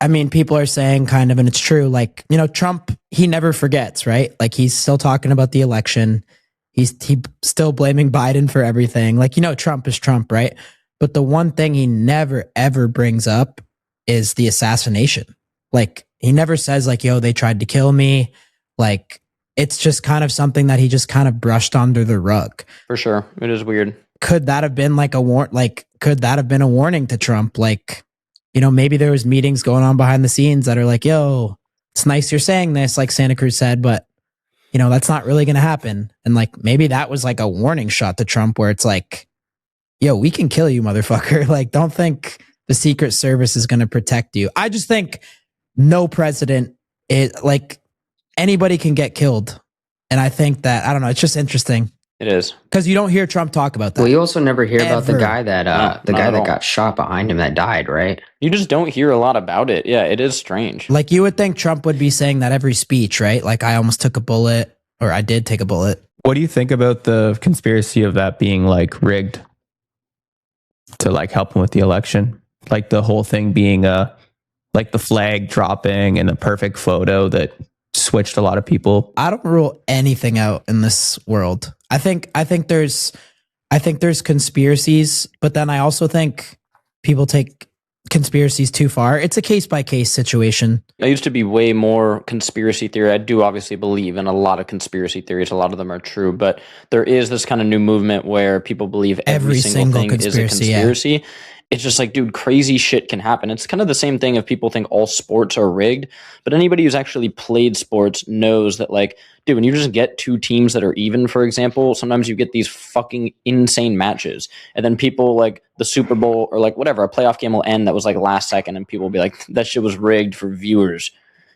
I mean, people are saying kind of, and it's true, like, you know, Trump, he never forgets, right? Like he's still talking about the election. He's still blaming Biden for everything. Like, you know, Trump is Trump, right? But the one thing he never, ever brings up is the assassination. Like, he never says like, yo, they tried to kill me. Like, it's just kind of something that he just kind of brushed under the rug. For sure. It is weird. Could that have been like could that have been a warning to Trump? Like, you know, maybe there was meetings going on behind the scenes that are like, yo, it's nice you're saying this, like Santa Cruz said, but you know, that's not really going to happen. And like, maybe that was like a warning shot to Trump where it's like, yo, we can kill you, motherfucker. Like, don't think the Secret Service is going to protect you. I just think no president is like, anybody can get killed. And I think that, I don't know, it's just interesting. It is. Because you don't hear Trump talk about that. Well, you also never hear about the Ever. guy that got shot behind him that died, right? You just don't hear a lot about it. Yeah, it is strange. Like, you would think Trump would be saying that every speech, right? Like, I almost took a bullet, or I did take a bullet. what do you think about the conspiracy of that being like rigged to like help him with the election? Like the whole thing being like the flag dropping and the perfect photo that switched a lot of people. I don't rule anything out in this world. I think there's conspiracies, but then I also think people take conspiracies too far. It's a case by case situation. I used to be way more conspiracy theory. I do obviously believe in a lot of conspiracy theories. A lot of them are true, but there is this kind of new movement where people believe every single thing is a conspiracy. it's just like, dude, crazy shit can happen. It's kind of the same thing if people think all sports are rigged, but anybody who's actually played sports knows that, like, dude, when you just get two teams that are even, for example, sometimes you get these fucking insane matches, and then people like the Super Bowl or like whatever, a playoff game will end that was like last second, and people will be like, that shit was rigged for viewers.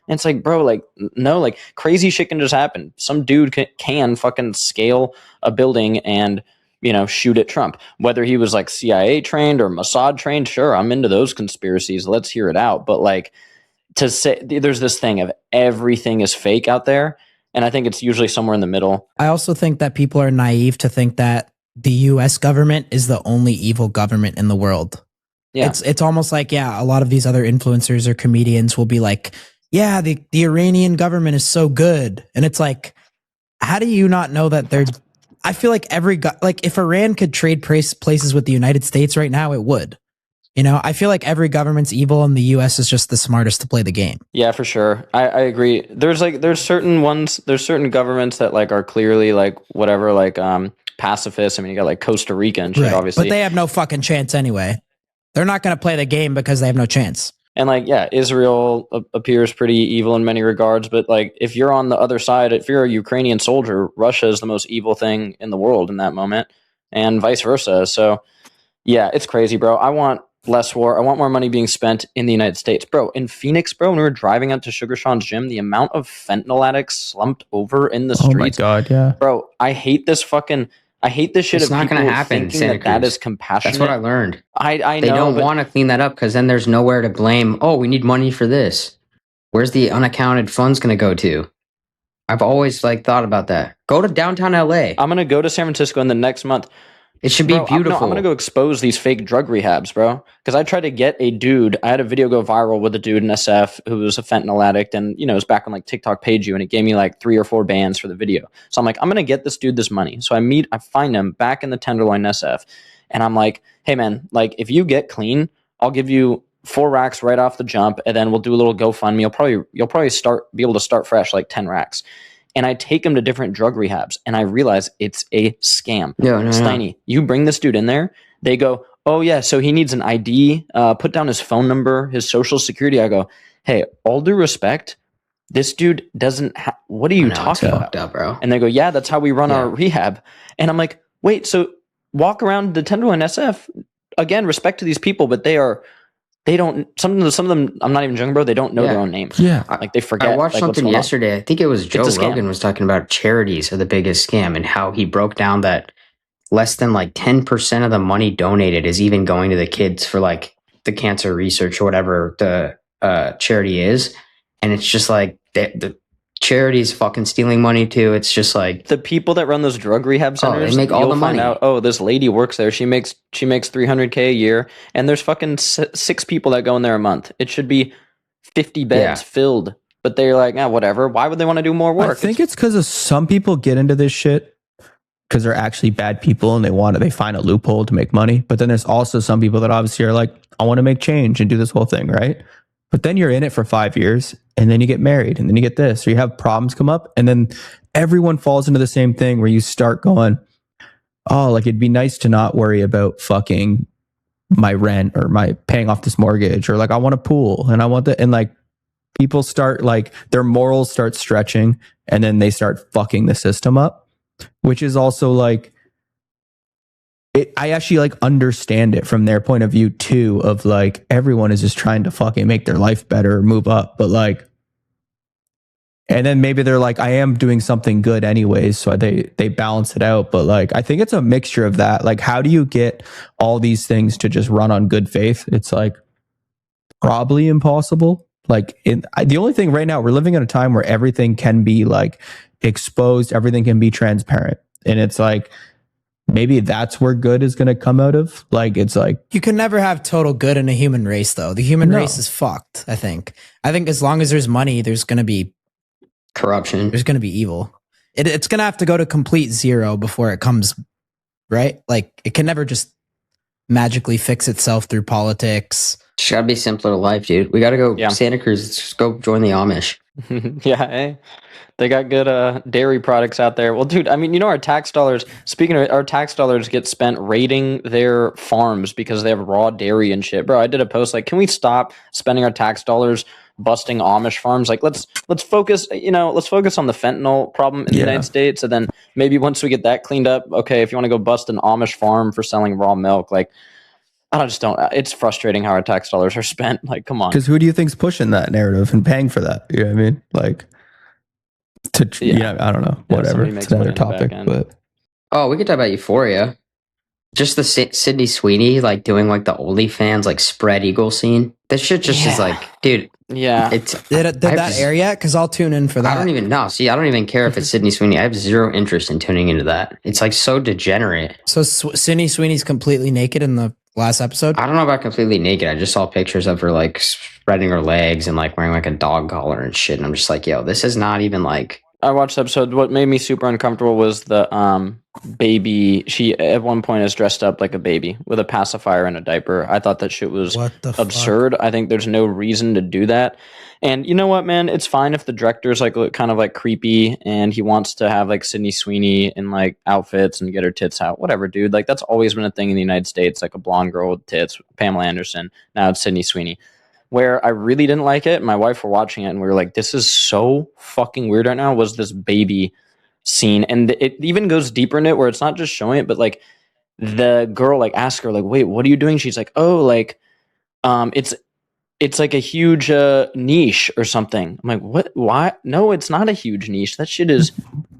And it's like, bro, like, no, like crazy shit can just happen. Some dude can fucking scale a building and, you know, shoot at Trump. Whether he was like CIA trained or Mossad trained, sure, I'm into those conspiracies. Let's hear it out. But like, to say there's this thing of everything is fake out there, and I think it's usually somewhere in the middle. I also think that people are naive to think that the US government is the only evil government in the world. Yeah. It's almost like, yeah, a lot of these other influencers or comedians will be like, yeah, the Iranian government is so good. And it's like, how do you not know that they're, I feel like like if Iran could trade places with the United States right now, it would. You know, I feel like every government's evil and the US is just the smartest to play the game. Yeah, for sure. I agree. There's certain governments that like are clearly like whatever, like pacifists. I mean, you got like Costa Rica and shit, Right. obviously. But they have no fucking chance anyway. They're not going to play the game because they have no chance. And like, yeah, Israel appears pretty evil in many regards, but like if you're on the other side, if you're a Ukrainian soldier, Russia is the most evil thing in the world in that moment, and vice versa. So yeah, it's crazy, bro. I want less war. I want more money being spent in the United States. Bro, in Phoenix, bro, when we were driving out to Sugar Sean's gym, the amount of fentanyl addicts slumped over in the streets. Oh my God, yeah. Bro, I hate this shit It's of not people going to happen. thinking Santa that Cruz. is compassionate. That's what I learned. I They know, don't but want to clean that up because then there's nowhere to blame. Oh, we need money for this. Where's the unaccounted funds going to go to? I've always like thought about that. Go to downtown LA. I'm going to go to San Francisco in the next month. It should be Bro, beautiful. I'm going to go expose these fake drug rehabs, bro. Because I tried to get a dude. I had a video go viral with a dude in SF who was a fentanyl addict. And, you know, it was back when like TikTok paid you. And it gave me like 3 or 4 bands for the video. So I'm like, I'm going to get this dude this money. So I find him back in the Tenderloin SF. And I'm like, hey, man, like if you get clean, I'll give you 4 racks right off the jump. And then we'll do a little GoFundMe. You'll probably be able to start fresh like 10 racks. And I take him to different drug rehabs, and I realize it's a scam. No. Steiny, you bring this dude in there, they go, oh yeah, so he needs an ID, put down his phone number, his social security. I go, hey, all due respect, this dude doesn't what are you talking about? Up, bro. And they go, yeah, that's how we run our rehab. And I'm like, wait, so walk around the Tenderloin SF, again, respect to these people, but some of them, I'm not even joking, bro, they don't know their own name. Yeah. Like they forget. I watched like, something yesterday. I think it was Joe It's a scam. Rogan was talking about charities are the biggest scam and how he broke down that less than like 10% of the money donated is even going to the kids for like the cancer research or whatever the charity is. And it's just like the charity's fucking stealing money too. It's just like the people that run those drug rehab centers, they make all you'll the find money. out, oh, this lady works there. She makes $300K a year, and there's fucking 6 people that go in there a month. It should be 50 beds filled, but they're like, whatever. Why would they want to do more work? I think it's because some people get into this shit because they're actually bad people and they find a loophole to make money. But then there's also some people that obviously are like, I want to make change and do this whole thing, right? But then you're in it for 5 years and then you get married and then you get this, or you have problems come up and then everyone falls into the same thing where you start going, oh, like it'd be nice to not worry about fucking my rent or my paying off this mortgage, or like I want a pool and I want that. And like people start like their morals start stretching and then they start fucking the system up, which is also like, I actually like understand it from their point of view too, of like everyone is just trying to fucking make their life better, move up, but like, and then maybe they're like, I am doing something good anyways, so they balance it out. But like, I think it's a mixture of that. Like, how do you get all these things to just run on good faith? It's like probably impossible. Like the only thing right now, we're living in a time where everything can be like exposed, everything can be transparent, and it's like, maybe that's where good is going to come out of. Like, it's like, you can never have total good in a human race, though. The human race is fucked. I think as long as there's money, there's going to be corruption. There's going to be evil. It's going to have to go to complete zero before it comes right. Like it can never just magically fix itself through politics. It's gotta be simpler life, dude. We gotta go Santa Cruz. Let's just go join the Amish. Yeah, hey, they got good dairy products out there. Well, dude, I mean, our tax dollars, speaking of our tax dollars get spent raiding their farms because they have raw dairy and shit. Bro, I did a post like, can we stop spending our tax dollars busting Amish farms? Like let's focus, let's focus on the fentanyl problem in the Yeah. United States, and then maybe once we get that cleaned up, okay, if you want to go bust an Amish farm for selling raw milk, like I just don't. It's frustrating how our tax dollars are spent. Like, come on. Because who do you think's pushing that narrative and paying for that? You know what I mean? Like, I don't know. Yeah, Whatever. somebody It's makes another money on the topic, back end. but Oh, we could talk about Euphoria. Just the Sydney Sweeney like doing like the OnlyFans like spread eagle scene. This shit just is Yeah. like, dude, Yeah. it's Did I that have air yet? Because I'll tune in for that. I don't even know. See, I don't even care if it's Sydney Sweeney. I have zero interest in tuning into that. It's like so degenerate. So Sydney Sweeney's completely naked in the last episode. I don't know about completely naked. I just saw pictures of her like spreading her legs and like wearing like a dog collar and shit. And I'm just like, yo, this is not even like. I watched the episode. What made me super uncomfortable was the baby. She at one point is dressed up like a baby with a pacifier and a diaper. I thought that shit was What the absurd. I think there's no reason to do that. And you know what, man? It's fine if the director's like kind of like creepy and he wants to have like Sydney Sweeney in like outfits and get her tits out. Whatever, dude. Like that's always been a thing in the United States. Like a blonde girl with tits. Pamela Anderson. Now it's Sydney Sweeney. Where I really didn't like it, my wife were watching it and we were like, this is so fucking weird right now, was this baby scene. And it even goes deeper in it where it's not just showing it, but like the girl like asks her like, wait, what are you doing? She's like, oh, like it's like a huge niche or something. I'm like, what? Why? No, it's not a huge niche. That shit is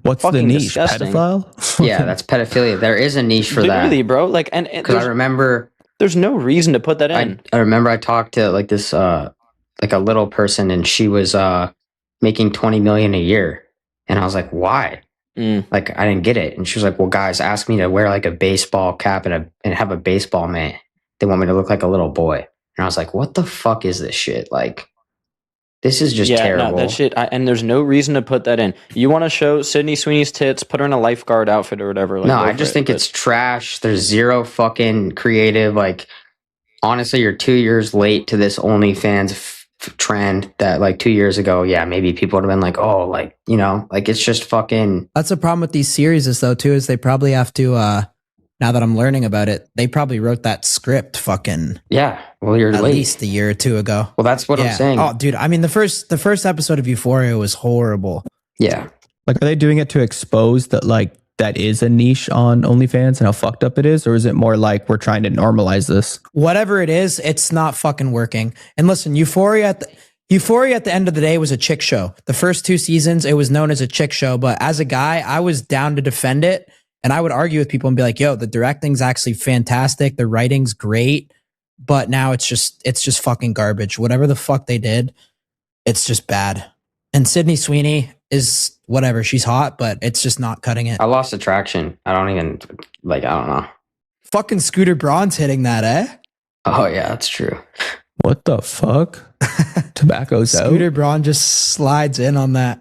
what's the fucking niche? disgusting. Pedophile? Yeah, that's pedophilia. There is a niche for Literally, that. bro. Like, and Because I remember there's no reason to put that in. I remember I talked to like this like a little person and she was making 20 million a year. And I was like, why? Like I didn't get it. And she was like, well, guys asked me to wear like a baseball cap and have a baseball mitt. They want me to look like a little boy. And I was like, what the fuck is this shit? Like this is just terrible. No, that shit. And there's no reason to put that in. You want to show Sydney Sweeney's tits? Put her in a lifeguard outfit or whatever. Like, no, I just think it's trash. There's zero fucking creative. Like, honestly, you're 2 years late to this OnlyFans trend that like 2 years ago, yeah, maybe people would have been like, oh, like, like it's just fucking. That's the problem with these series is though, too, is they probably have to, now that I'm learning about it, they probably wrote that script fucking Yeah, well, you're at late. least a year or two ago. Well, that's what I'm saying. Oh, dude, I mean, the first episode of Euphoria was horrible. Yeah. Like, are they doing it to expose that, like, that is a niche on OnlyFans and how fucked up it is? Or is it more like we're trying to normalize this? Whatever it is, it's not fucking working. And listen, Euphoria at the end of the day was a chick show. The first 2 seasons, it was known as a chick show. But as a guy, I was down to defend it. And I would argue with people and be like, yo, the directing's actually fantastic. The writing's great. But now it's just fucking garbage. Whatever the fuck they did, it's just bad. And Sydney Sweeney is whatever. She's hot, but it's just not cutting it. I lost attraction. I don't even, I don't know. Fucking Scooter Braun's hitting that, eh? Oh, yeah, that's true. What the fuck? Tobacco's out. Scooter Braun just slides in on that.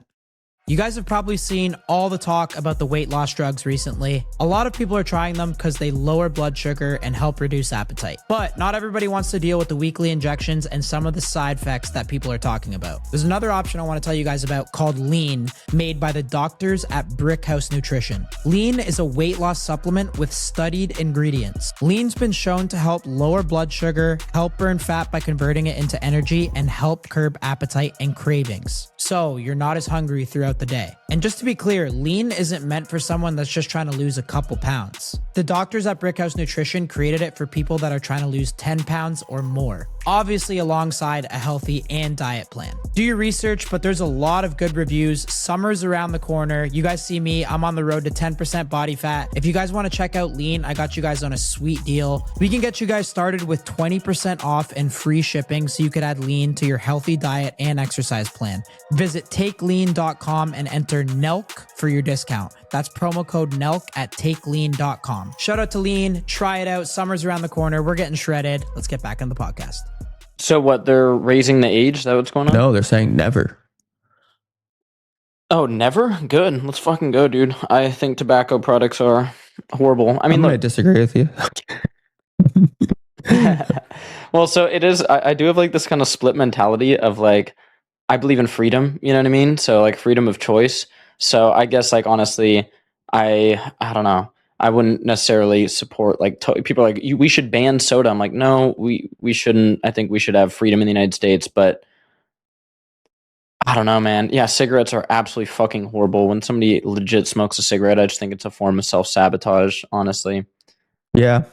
You guys have probably seen all the talk about the weight loss drugs recently. A lot of people are trying them because they lower blood sugar and help reduce appetite. But not everybody wants to deal with the weekly injections and some of the side effects that people are talking about. There's another option I want to tell you guys about called Lean, made by the doctors at Brickhouse Nutrition. Lean is a weight loss supplement with studied ingredients. Lean's been shown to help lower blood sugar, help burn fat by converting it into energy, and help curb appetite and cravings. So you're not as hungry throughout the day. And just to be clear, Lean isn't meant for someone that's just trying to lose a couple pounds. The doctors at Brickhouse Nutrition created it for people that are trying to lose 10 pounds or more, obviously alongside a healthy and diet plan. Do your research, but there's a lot of good reviews. Summer's around the corner. You guys see me, I'm on the road to 10% body fat. If you guys want to check out Lean, I got you guys on a sweet deal. We can get you guys started with 20% off and free shipping so you could add Lean to your healthy diet and exercise plan. Visit takelean.com and enter Nelk for your discount. That's promo code Nelk at takelean.com. Shout out to Lean. Try it out. Summer's around the corner. We're getting shredded. Let's get back on the podcast. So what? They're raising the age? Is that what's going on? No, they're saying never. Oh, never? Good. Let's fucking go, dude. I think tobacco products are horrible. I mean, I'm going to look. disagree with you. Well, so it is. I do have like this kind of split mentality of like, I believe in freedom, you know what I mean? So like freedom of choice. So I guess like honestly, I don't know. I wouldn't necessarily support like people are like we should ban soda. I'm like no, we shouldn't. I think we should have freedom in the United States, but I don't know, man. Yeah, cigarettes are absolutely fucking horrible. When somebody legit smokes a cigarette, I just think it's a form of self-sabotage, honestly. Yeah.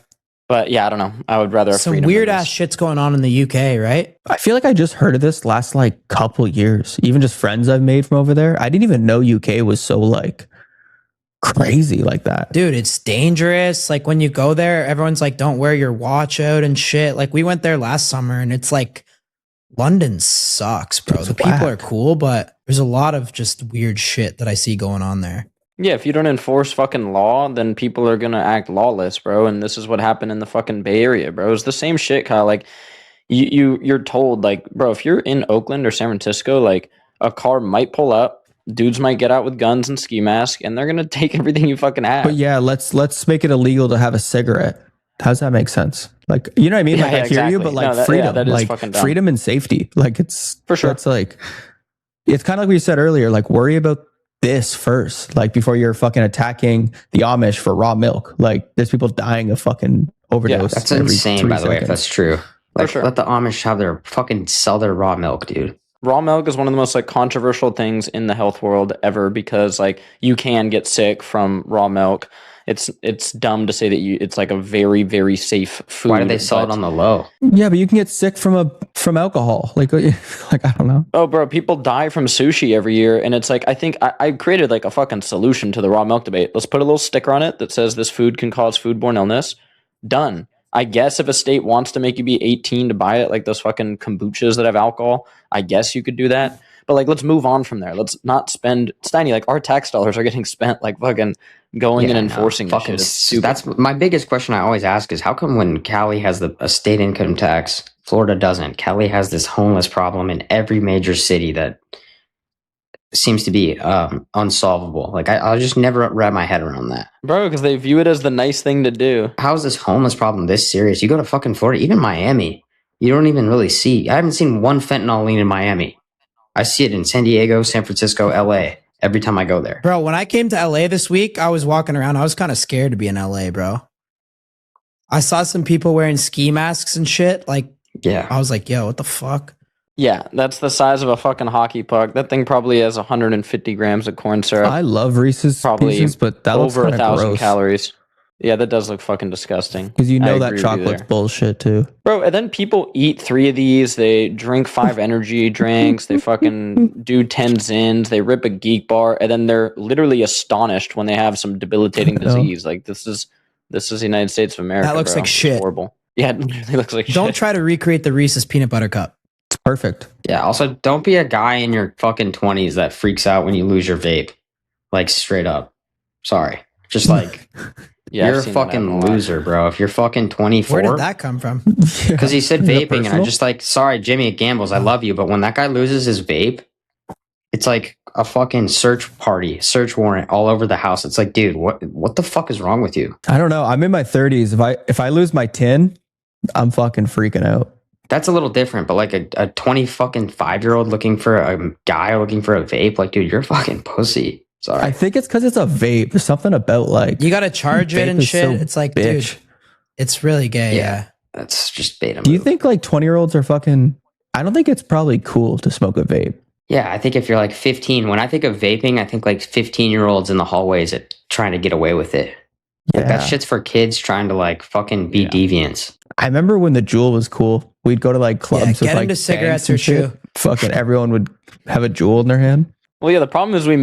But yeah, I don't know. I would rather have Some freedom than weird ass this. shit's going on in the UK, right? I feel like I just heard of this last like couple years. Even just friends I've made from over there. I didn't even know UK was so like crazy like that. Dude, it's dangerous. Like when you go there, everyone's like, don't wear your watch out and shit. Like we went there last summer and it's like London sucks, bro. It's The people are whack. cool, but there's a lot of just weird shit that I see going on there. Yeah, if you don't enforce fucking law, then people are gonna act lawless, bro. And this is what happened in the fucking Bay Area, bro. It's the same shit, Kyle. Like you're told, like, bro, if you're in Oakland or San Francisco, like a car might pull up, dudes might get out with guns and ski masks, and they're gonna take everything you fucking have. But yeah, let's make it illegal to have a cigarette. How does that make sense? Like, you know what I mean? Yeah, Like, yeah, I hear you, exactly. but like No, that- yeah, freedom, that is like fucking dumb. freedom and safety. Like, it's For sure. It's like, it's kind of like we said earlier. Like, worry about this first, like before you're fucking attacking the Amish for raw milk. Like, there's people dying of fucking overdose. That's every insane, 3 by the way, if seconds. that's true. Like, sure. let the Amish have their fucking sell their raw milk, dude. Raw milk is one of the most like controversial things in the health world ever because like you can get sick from raw milk. It's dumb to say that it's like a very, very safe food. Why do they sell it but- on the low? Yeah, but you can get sick from alcohol. Like, like I don't know. Oh, bro, people die from sushi every year, and it's like I think I created like a fucking solution to the raw milk debate. Let's put a little sticker on it that says this food can cause foodborne illness. Done. I guess if a state wants to make you be 18 to buy it, like those fucking kombuchas that have alcohol, I guess you could do that. But like, let's move on from there. Let's not spend Steiny. Like our tax dollars are getting spent like fucking going and Yeah, enforcing no, this shit. It's stupid. That's my biggest question I always ask is how come when Cali has a state income tax, Florida doesn't? Cali has this homeless problem in every major city that seems to be unsolvable. Like I'll just never wrap my head around that. Bro, because they view it as the nice thing to do. How is this homeless problem this serious? You go to fucking Florida, even Miami, you don't even really see. I haven't seen one fentanyl lean in Miami. I see it in San Diego, San Francisco, LA every time I go there. Bro, when I came to LA this week, I was walking around. I was kind of scared to be in LA, bro. I saw some people wearing ski masks and shit. Like, Yeah. I was like, yo, what the fuck? Yeah, that's the size of a fucking hockey puck. That thing probably has 150 grams of corn syrup. I love Reese's Probably Pieces, but that looks over kind of 1,000 gross. calories. Yeah, that does look fucking disgusting. Because you I know agree that with you chocolate's there. bullshit too. Bro, and then people eat 3 of these. They drink 5 energy drinks. They fucking do 10 Zins. They rip a Geek Bar, and then they're literally astonished when they have some debilitating I know. disease. Like this is the United States of America. That looks bro. like It's shit. horrible. Yeah, it literally looks like Don't shit. try to recreate the Reese's peanut butter cup. It's perfect. Yeah. Also, don't be a guy in your fucking 20s that freaks out when you lose your vape. Like, straight up. Sorry. Just like, Yeah, I've you're a seen that happen fucking lot. loser, bro. If you're fucking 24. Where did that come from? Because he said Is that vaping, and personal? I'm just like, sorry, Jimmy, it gambles. I love you. But when that guy loses his vape, it's like a fucking search search warrant all over the house. It's like, dude, what the fuck is wrong with you? I don't know. I'm in my 30s. If I lose my tin, I'm fucking freaking out. That's a little different, but like a 20 fucking 5-year-old looking for a guy looking for a vape, like, dude, you're a fucking pussy. Sorry. I think it's because it's a vape. There's something about like You got to charge it vape and is shit. so It's like, bitch. dude, it's really gay. Yeah. That's just beta. Do you move. think like 20-year-olds are fucking? I don't think it's probably cool to smoke a vape. Yeah, I think if you're like 15, when I think of vaping, I think like 15-year-olds in the hallways at trying to get away with it. Like, that shit's for kids trying to like fucking be Yeah. deviants. I remember when the Juul was cool. We'd go to like clubs with get like into cigarettes bangs and or shit. chew. Fucking everyone would have a Juul in their hand. Well, yeah, the problem is we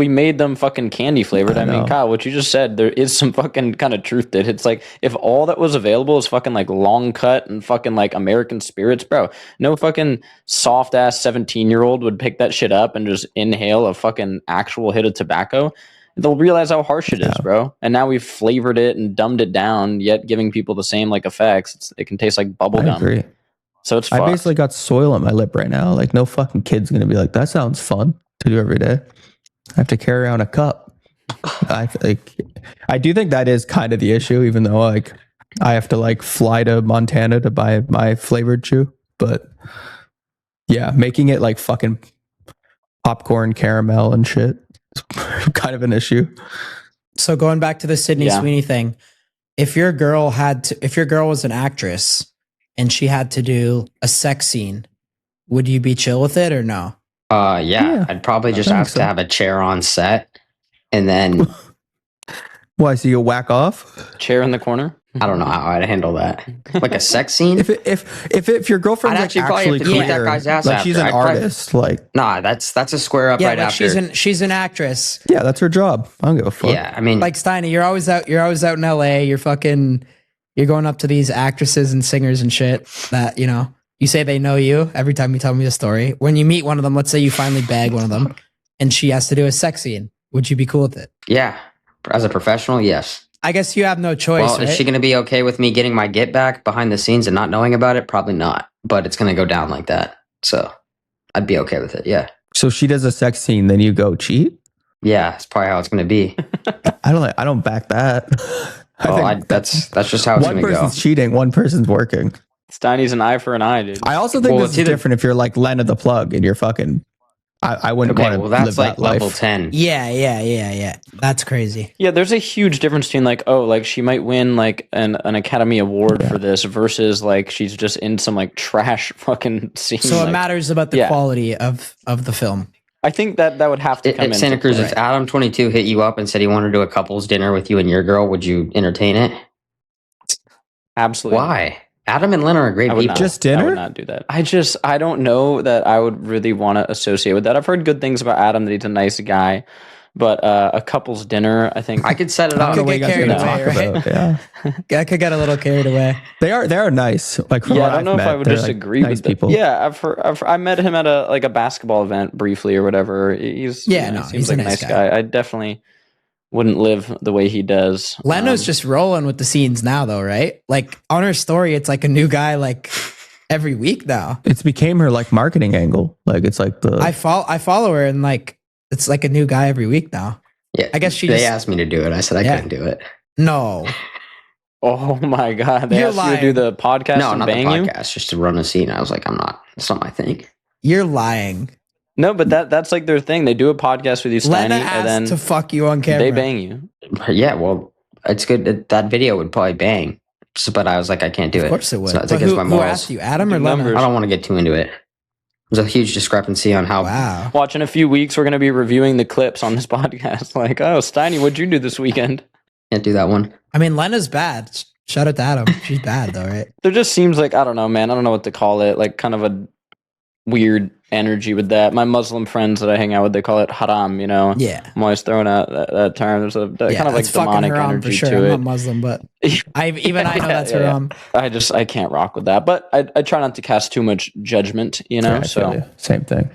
made them fucking candy flavored. I mean, know. Kyle, what you just said, there is some fucking kind of truth to it. It's like if all that was available is fucking like long cut and fucking like American spirits, bro, no fucking soft ass 17-year-old would pick that shit up and just inhale a fucking actual hit of tobacco. They'll realize how harsh it is, bro. And now we've flavored it and dumbed it down, yet giving people the same like effects. It can taste like bubble I gum. agree. So it's I fucked. basically got soil on my lip right now. Like no fucking kid's gonna be like, that sounds fun to do every day. I have to carry around a cup. I do think that is kind of the issue, even though like I have to like fly to Montana to buy my flavored chew. But yeah, making it like fucking popcorn, caramel, and shit. It's kind of an issue. So going back to the Sydney Yeah. Sweeney thing, if your girl was an actress and she had to do a sex scene, would you be chill with it or no? Yeah. I'd probably just think have so. to have a chair on set, and then Why? So you whack off? Chair in the corner. I don't know how I'd handle that. Like a sex scene. If your girlfriend's I'd like actually probably have actually to beat that clear, guy's ass like she's an after. I'd probably- artist, like Nah, that's a square up Yeah, right like after. she's an actress. yeah, that's her job. I don't give a fuck. Yeah, I mean, Like Steiny, you're always out in LA. You're going up to these actresses and singers and shit that, you say they know you every time you tell me the story. When you meet one of them, let's say you finally bag one of them and she has to do a sex scene. Would you be cool with it? yeah, as a professional, yes. I guess you have no choice. Well, right? is she going to be okay with me getting my get back behind the scenes and not knowing about it? Probably not, but it's going to go down like that. So I'd be okay with it. Yeah. So she does a sex scene, then you go cheat. Yeah, that's probably how it's going to be. I don't back that. That's just how it's one going to go. person's cheating, one person's working. Steiny's an eye for an eye, dude. I also think Well, this it's is either- different if you're like Lena the plug and you're fucking. I wouldn't Okay, want to well, that's live like that life. level 10. Yeah. That's crazy. Yeah, there's a huge difference between like she might win like an Academy Award for this versus like she's just in some like trash fucking scene. So like, it matters about the yeah. quality of the film. I think that would have to come At Santa into Cruz, play. if Adam 22 hit you up and said he wanted to do a couple's dinner with you and your girl, would you entertain it? Absolutely. Why? Adam and Lynn are great I would people. not. Just I dinner? would not do that. I don't know that I would really want to associate with that. I've heard good things about Adam, that he's a nice guy, but a couple's dinner, I think. I could set it I up. don't know what you guys are Get going to carried talk away, right? about. Yeah, I could get a little carried away. they are nice. Like from Yeah, what I don't know I've if met, I would they're, like, disagree nice with people. people. Yeah, I met him at a basketball event briefly or whatever. He's Yeah, he no, seems he's like a a nice nice guy. guy. I definitely wouldn't live the way he does. Leno's just rolling with the scenes now, though, right? Like on her story, it's like a new guy like every week now. It's became her like marketing angle. Like it's like the I follow her and like it's like a new guy every week now. Yeah, I guess she they just- asked me to do it. I said I Yeah. couldn't do it. No, Oh my god, they You're asked you to do lying. the podcast No, and not the bang you? podcast, just to run a scene. I was like, I'm not. It's not my thing. you're lying. No, but that's like their thing. They do a podcast with you, Steiny, Lena and asked then to fuck you on camera. they bang you. Yeah, well, it's good. That video would probably bang. So, but I was like, I can't do it. Of course it would. It's But against my who morals. asked you, Adam or Do Lena? numbers. I don't want to get too into it. There's a huge discrepancy on how. Wow. Watch, in a few weeks, we're going to be reviewing the clips on this podcast. Like, oh, Steiny, what'd you do this weekend? Can't do that one. I mean, Lena's bad. Shout out to Adam. She's bad though, right? There just seems like, I don't know, man. I don't know what to call it. Like, kind of a weird energy with that. My Muslim friends that I hang out with, they call it haram, you know? Yeah. I'm always throwing out that term. There's a Yeah, kind of like that's fucking demonic haram energy for sure. to I'm it. not Muslim, but I know that's Yeah. haram. I can't rock with that. But I try not to cast too much judgment, you know? Yeah, I feel you. Same thing.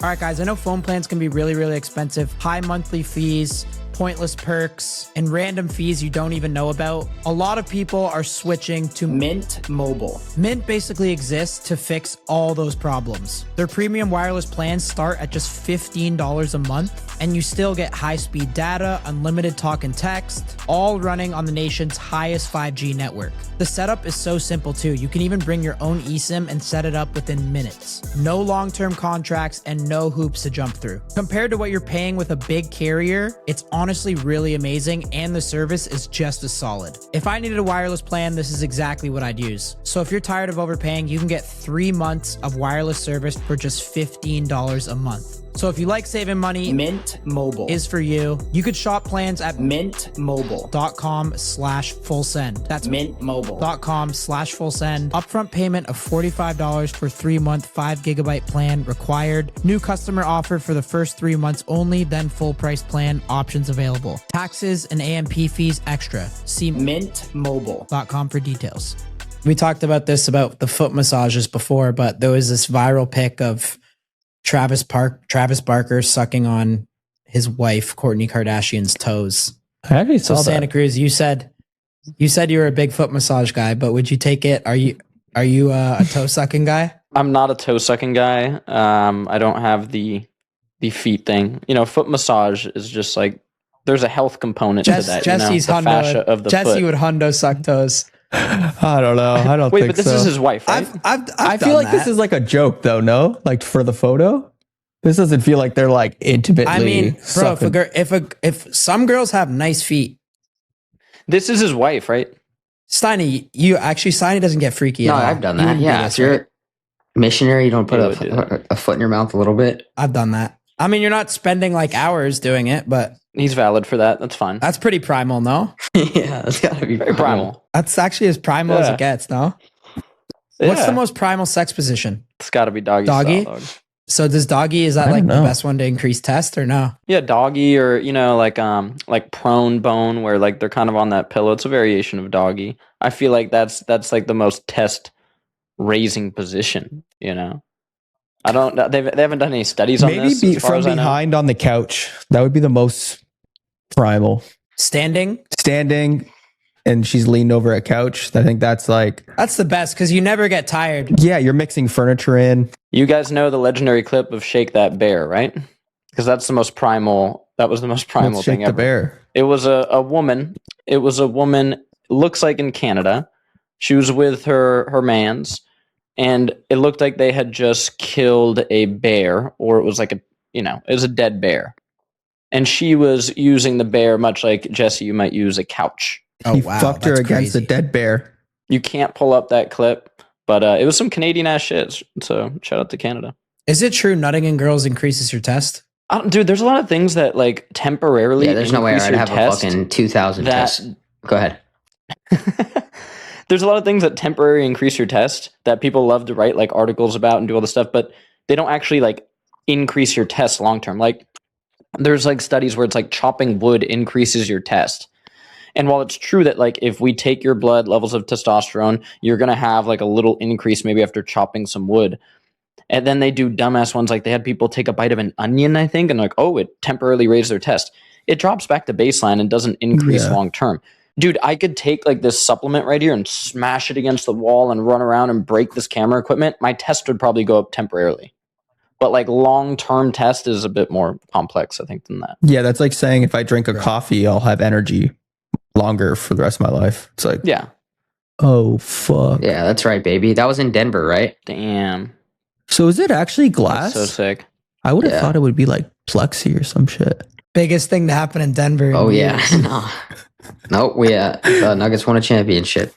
All right, guys, I know phone plans can be really, really expensive. High monthly fees, pointless perks, and random fees you don't even know about. A lot of people are switching to Mint Mobile. Mint basically exists to fix all those problems. Their premium wireless plans start at just $15 a month, and you still get high-speed data, unlimited talk and text, all running on the nation's highest 5G network. The setup is so simple too. You can even bring your own eSIM and set it up within minutes. No long-term contracts and no hoops to jump through. Compared to what you're paying with a big carrier, it's honestly really amazing, and the service is just as solid. If I needed a wireless plan, this is exactly what I'd use. So if you're tired of overpaying, you can get 3 months of wireless service for just $15 a month. So if you like saving money, Mint Mobile is for you. You could shop plans at mintmobile.com/full send. That's mintmobile.com/full send. Upfront payment of $45 for 3-month 5GB plan required. New customer offer for the first 3 months only, then full price plan options available. Taxes and AMP fees extra. See mintmobile.com for details. We talked about the foot massages before, but there was this viral pic of Travis Barker sucking on his wife Kourtney Kardashian's toes. I actually So saw Santa that. Cruz, you said you were a big foot massage guy, but would you take it? Are you a toe sucking guy? I'm not a toe sucking guy. I don't have the feet thing. You know, foot massage is just like there's a health component to that. Jesse's you know, the fascia of the Jesse foot. would hundo suck toes. I don't know. I don't Wait, think but this so. is his wife, right? I've I feel done like this that. is like a joke though, no? Like for the photo? This doesn't feel like they're like intimately. I mean, bro, sucking. if some girls have nice feet, This is his wife, right? Steiny, Steiny doesn't get freaky. No, at all. I've done You that. wouldn't do Yeah, this, if you're right? a missionary, you don't put You would do a foot in your mouth a little bit. I've done that. I mean, you're not spending like hours doing it, but He's valid for that. That's fine. that's pretty primal, no? Yeah, that's gotta be Very primal. That's actually as primal as Yeah. it gets, no? What's Yeah. the most primal sex position? It's got to be doggy. Doggy? Style, dog. So does doggy, is that I like don't the know. best one to increase test or no? Yeah, doggy, or like prone bone, where like they're kind of on that pillow. It's a variation of doggy. I feel like that's like the most test raising position. I don't. They haven't done any studies on Maybe this. be as far from as I know. behind on the couch. That would be the most primal. Standing? Standing, and she's leaned over a couch. I think that's like, That's the best because you never get tired. yeah, you're mixing furniture in. You guys know the legendary clip of "Shake That Bear," right? Because that's the most primal. That was the most primal Let's thing shake the ever. bear. It was a woman. It was a woman. Looks like in Canada. She was with her mans, and it looked like they had just killed a bear, or it was like it was a dead bear, and she was using the bear much like Jesse. You might use a couch. Oh, He wow. fucked her that's against crazy. a dead bear. You can't pull up that clip, but it was some Canadian ass shit. So shout out to Canada. Is it true nutting in girls increases your test? Dude, there's a lot of things that like temporarily. Yeah, there's no way increase I'd your have a test fucking 2,000 that- test. Go ahead. There's a lot of things that temporarily increase your test that people love to write like articles about and do all this stuff, but they don't actually like increase your test long term. Like there's like studies where it's like chopping wood increases your test. And while it's true that like if we take your blood levels of testosterone, you're gonna have like a little increase maybe after chopping some wood. And then they do dumbass ones like they had people take a bite of an onion, I think, and like, oh, it temporarily raised their test. It drops back to baseline and doesn't increase Yeah. long term. Dude, I could take like this supplement right here and smash it against the wall and run around and break this camera equipment. My test would probably go up temporarily. But like long-term test is a bit more complex, I think, than that. Yeah, that's like saying if I drink a Right. coffee, I'll have energy longer for the rest of my life. It's like, Yeah. oh, fuck. Yeah, that's right, baby. That was in Denver, right? Damn. So is it actually That's glass? so sick. I would have Yeah. thought it would be like plexi or some shit. Biggest thing to happen in Denver. in Oh, yeah. years. No. Nope, the Nuggets won a championship.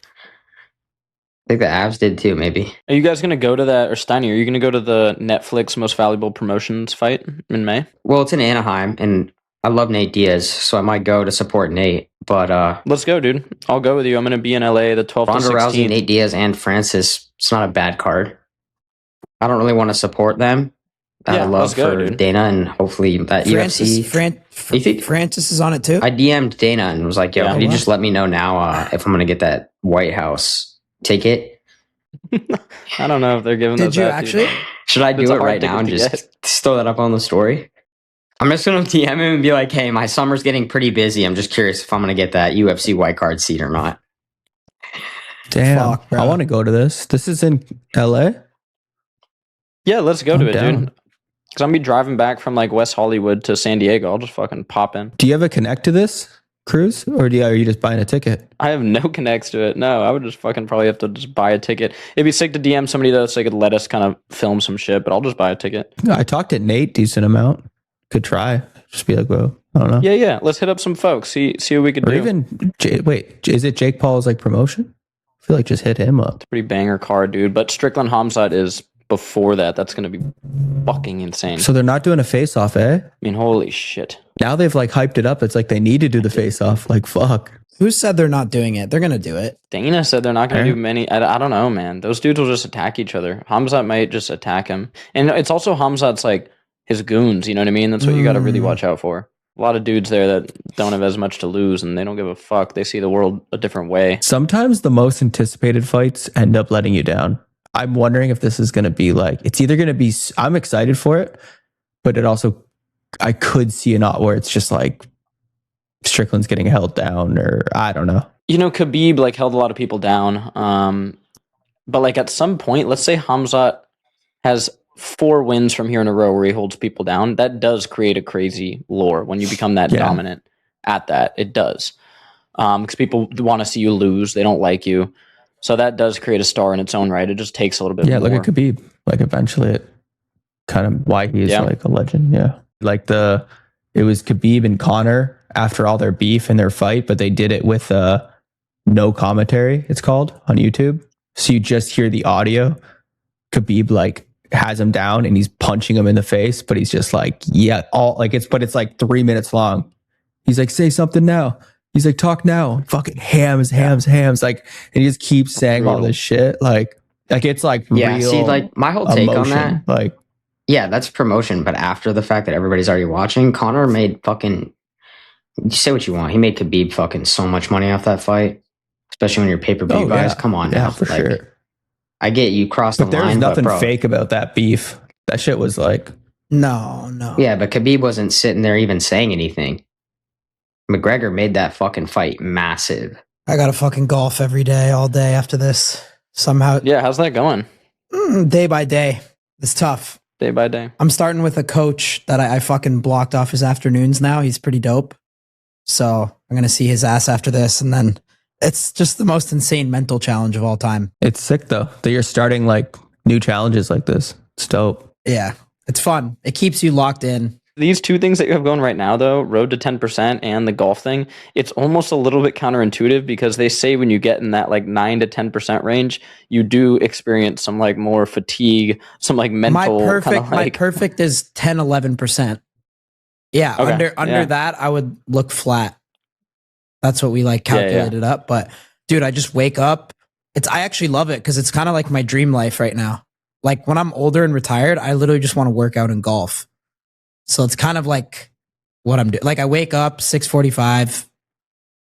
I think the Avs did too, maybe. Are you guys going to go to that, or Steiny, are you going to go to the Netflix Most Valuable Promotions fight in May? Well, it's in Anaheim, and I love Nate Diaz, so I might go to support Nate. But Let's go, dude. I'll go with you. I'm going to be in LA the 12th Ronda to Rousey, 16th. Nate Diaz, and Francis, it's not a bad card. I don't really want to support them. Out Yeah, of let's love go, for dude. Dana, and hopefully that Francis, UFC. You think- Francis is on it too? I DM'd Dana and was like, yo, Yeah. could you Wow. just let me know now if I'm going to get that White House ticket? I don't know if they're giving Did those you out, dude. actually? Should I It's do a it hard right now and ticket to just throw that up on the story? I'm just going to DM him and be like, hey, my summer's getting pretty busy. I'm just curious if I'm going to get that UFC white card seat or not. Damn. Fuck, bro. I want to go to this. This is in LA? Yeah, let's go to I'm it, down. dude. Because I'm be driving back from like West Hollywood to San Diego. I'll just fucking pop in. Do you have a connect to this cruise? Or are you just buying a ticket? I have no connects to it. No, I would just fucking probably have to just buy a ticket. It'd be sick to DM somebody though, so they could let us kind of film some shit. But I'll just buy a ticket. I talked to Nate decent amount. Could try. Just be like, well, I don't know. Yeah. Let's hit up some folks. See what we could Or do. even, wait, is it Jake Paul's like promotion? I feel like just hit him up. Pretty banger card, dude. But Strickland Hamzat is before that. That's gonna be fucking insane. So they're not doing a face off, eh? I mean, holy shit. Now they've like hyped it up. It's like they need to do the face off. Like, fuck. Who said they're not doing it? They're gonna do it. Dana said they're not going to Fair. do many. I don't know, man. Those dudes will just attack each other. Hamzat might just attack him. And it's also Hamzat's like his goons. You know what I mean? That's what you got to really watch out for. A lot of dudes there that don't have as much to lose and they don't give a fuck. They see the world a different way. Sometimes the most anticipated fights end up letting you down. I'm wondering if this is going to be like, it's either going to be, I'm excited for it, but it also, I could see a knot where it's just like Strickland's getting held down or I don't know. You know, Khabib like held a lot of people down. But like at some point, let's say Hamzat has 4 wins from here in a row where he holds people down. That does create a crazy lore when you become that Yeah. dominant at that. It does. Because people want to see you lose. They don't like you. So that does create a star in its own right. It just takes a little bit Yeah, more. look at Khabib. Like eventually it kind of why he's Yeah. like a legend. Yeah. Like it was Khabib and Conor after all their beef and their fight, but they did it with no commentary, it's called, on YouTube. So you just hear the audio. Khabib like has him down and he's punching him in the face, but he's just like, yeah, it's like 3 minutes long. He's like, say something now. He's like, talk now. Fucking hams. Like, and he just keeps saying all this shit. Like it's like Yeah, real see, like my whole take on emotion. that, Like, yeah, that's promotion. But after the fact that everybody's already watching, Connor made fucking. You say what you want. He made Khabib fucking so much money off that fight, especially when you're pay per view guys. Come on now, for like, sure. I get you crossed the But there's line, nothing but bro, fake about that beef. That shit was like, No. yeah, but Khabib wasn't sitting there even saying anything. McGregor made that fucking fight massive. I gotta fucking golf every day, all day after this. Somehow, Yeah, how's that going? day by day. It's tough. Day by day. I'm starting with a coach that I fucking blocked off his afternoons now. He's pretty dope. So I'm gonna see his ass after this, and then it's just the most insane mental challenge of all time. it's sick though that you're starting like new challenges like this. It's dope. Yeah, it's fun. It keeps you locked in. These two things that you have going right now, though, Road to 10% and the golf thing, it's almost a little bit counterintuitive because they say when you get in that like 9 to 10% range, you do experience some like more fatigue, some like mental. My perfect is 10, 11%. Yeah, Okay, under that, I would look flat. That's what we like calculated up. But dude, I just wake up. I actually love it because it's kind of like my dream life right now. Like when I'm older and retired, I literally just want to work out and golf. So it's kind of like what I'm doing. Like I wake up 6:45,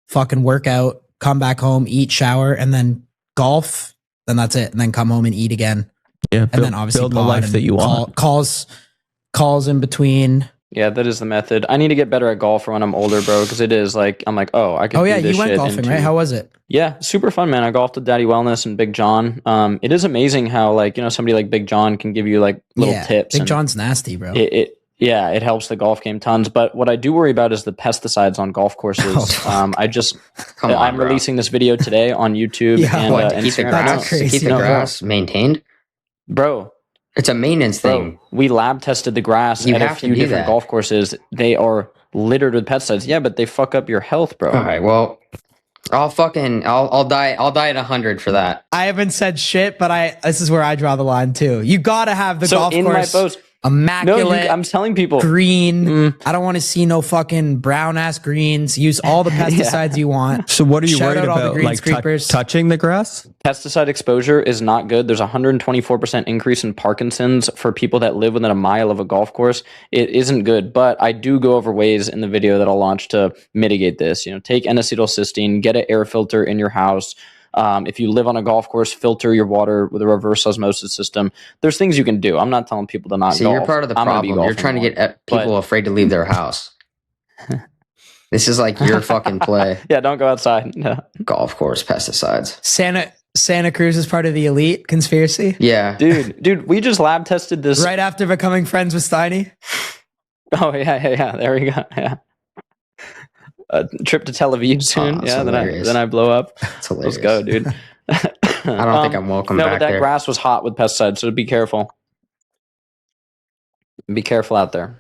fucking work out, come back home, eat, shower, and then golf. Then that's it. And then come home and eat again. Yeah. And then obviously build the life that you want. Calls in between. Yeah, that is the method. I need to get better at golf for when I'm older, bro, because it is like, I'm like, oh, I can Oh do yeah, this you went shit golfing, into- right? How was it? Yeah, super fun, man. I golfed with Daddy Wellness and Big John. It is amazing how like, somebody like Big John can give you like little tips. Big and John's nasty, bro. it helps the golf game tons. But what I do worry about is the pesticides on golf courses. Oh, I'm bro. releasing this video today on YouTube Yeah. and What, to keep the Instagram. grass, to keep the No, grass maintained? Bro, It's a maintenance thing. we lab tested the grass You at a have to few do different that. golf courses. They are littered with pesticides. Yeah, but they fuck up your health, bro. All right, well, I'll die at 100 for that. I haven't said shit, but this is where I draw the line too. You gotta have the So golf in course my post, immaculate, I'm telling people, green. I don't want to see no fucking brown ass greens. Use all the pesticides you want. So what are you Shout worried out all the about? greens Like creepers. touching the grass? pesticide exposure is not good. There's a 124% increase in Parkinson's for people that live within a mile of a golf course. It isn't good, but I do go over ways in the video that I'll launch to mitigate this. Take N-acetylcysteine, get an air filter in your house. If you live on a golf course, filter your water with a reverse osmosis system. There's things you can do. I'm not telling people to not See, golf. you're part of the I'm gonna be problem. You're golfing trying to more. get people afraid to leave their house. This is like your fucking play. Yeah, don't go outside. No. Golf course pesticides. Santa Cruz is part of the elite conspiracy. Yeah. Dude, we just lab tested this. Right after becoming friends with Steiny. Oh, yeah. There we go. Yeah. A trip to Tel Aviv soon. that's Yeah, hilarious. then I blow up. It's hilarious. Let's go, dude. I don't think I'm welcome No, back but that there. grass was hot with pesticides, so be careful. Be careful out there.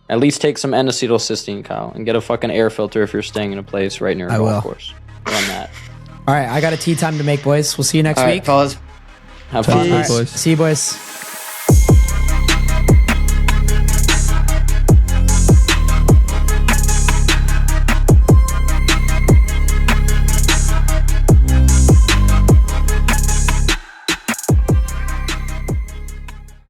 At least take some N-acetylcysteine, Kyle, and get a fucking air filter if you're staying in a place right near a I golf will. course. Run that. All right, I got a tea time to make, boys. We'll see you next All right, week. fellas. Have All fun. right, boys. see you, boys.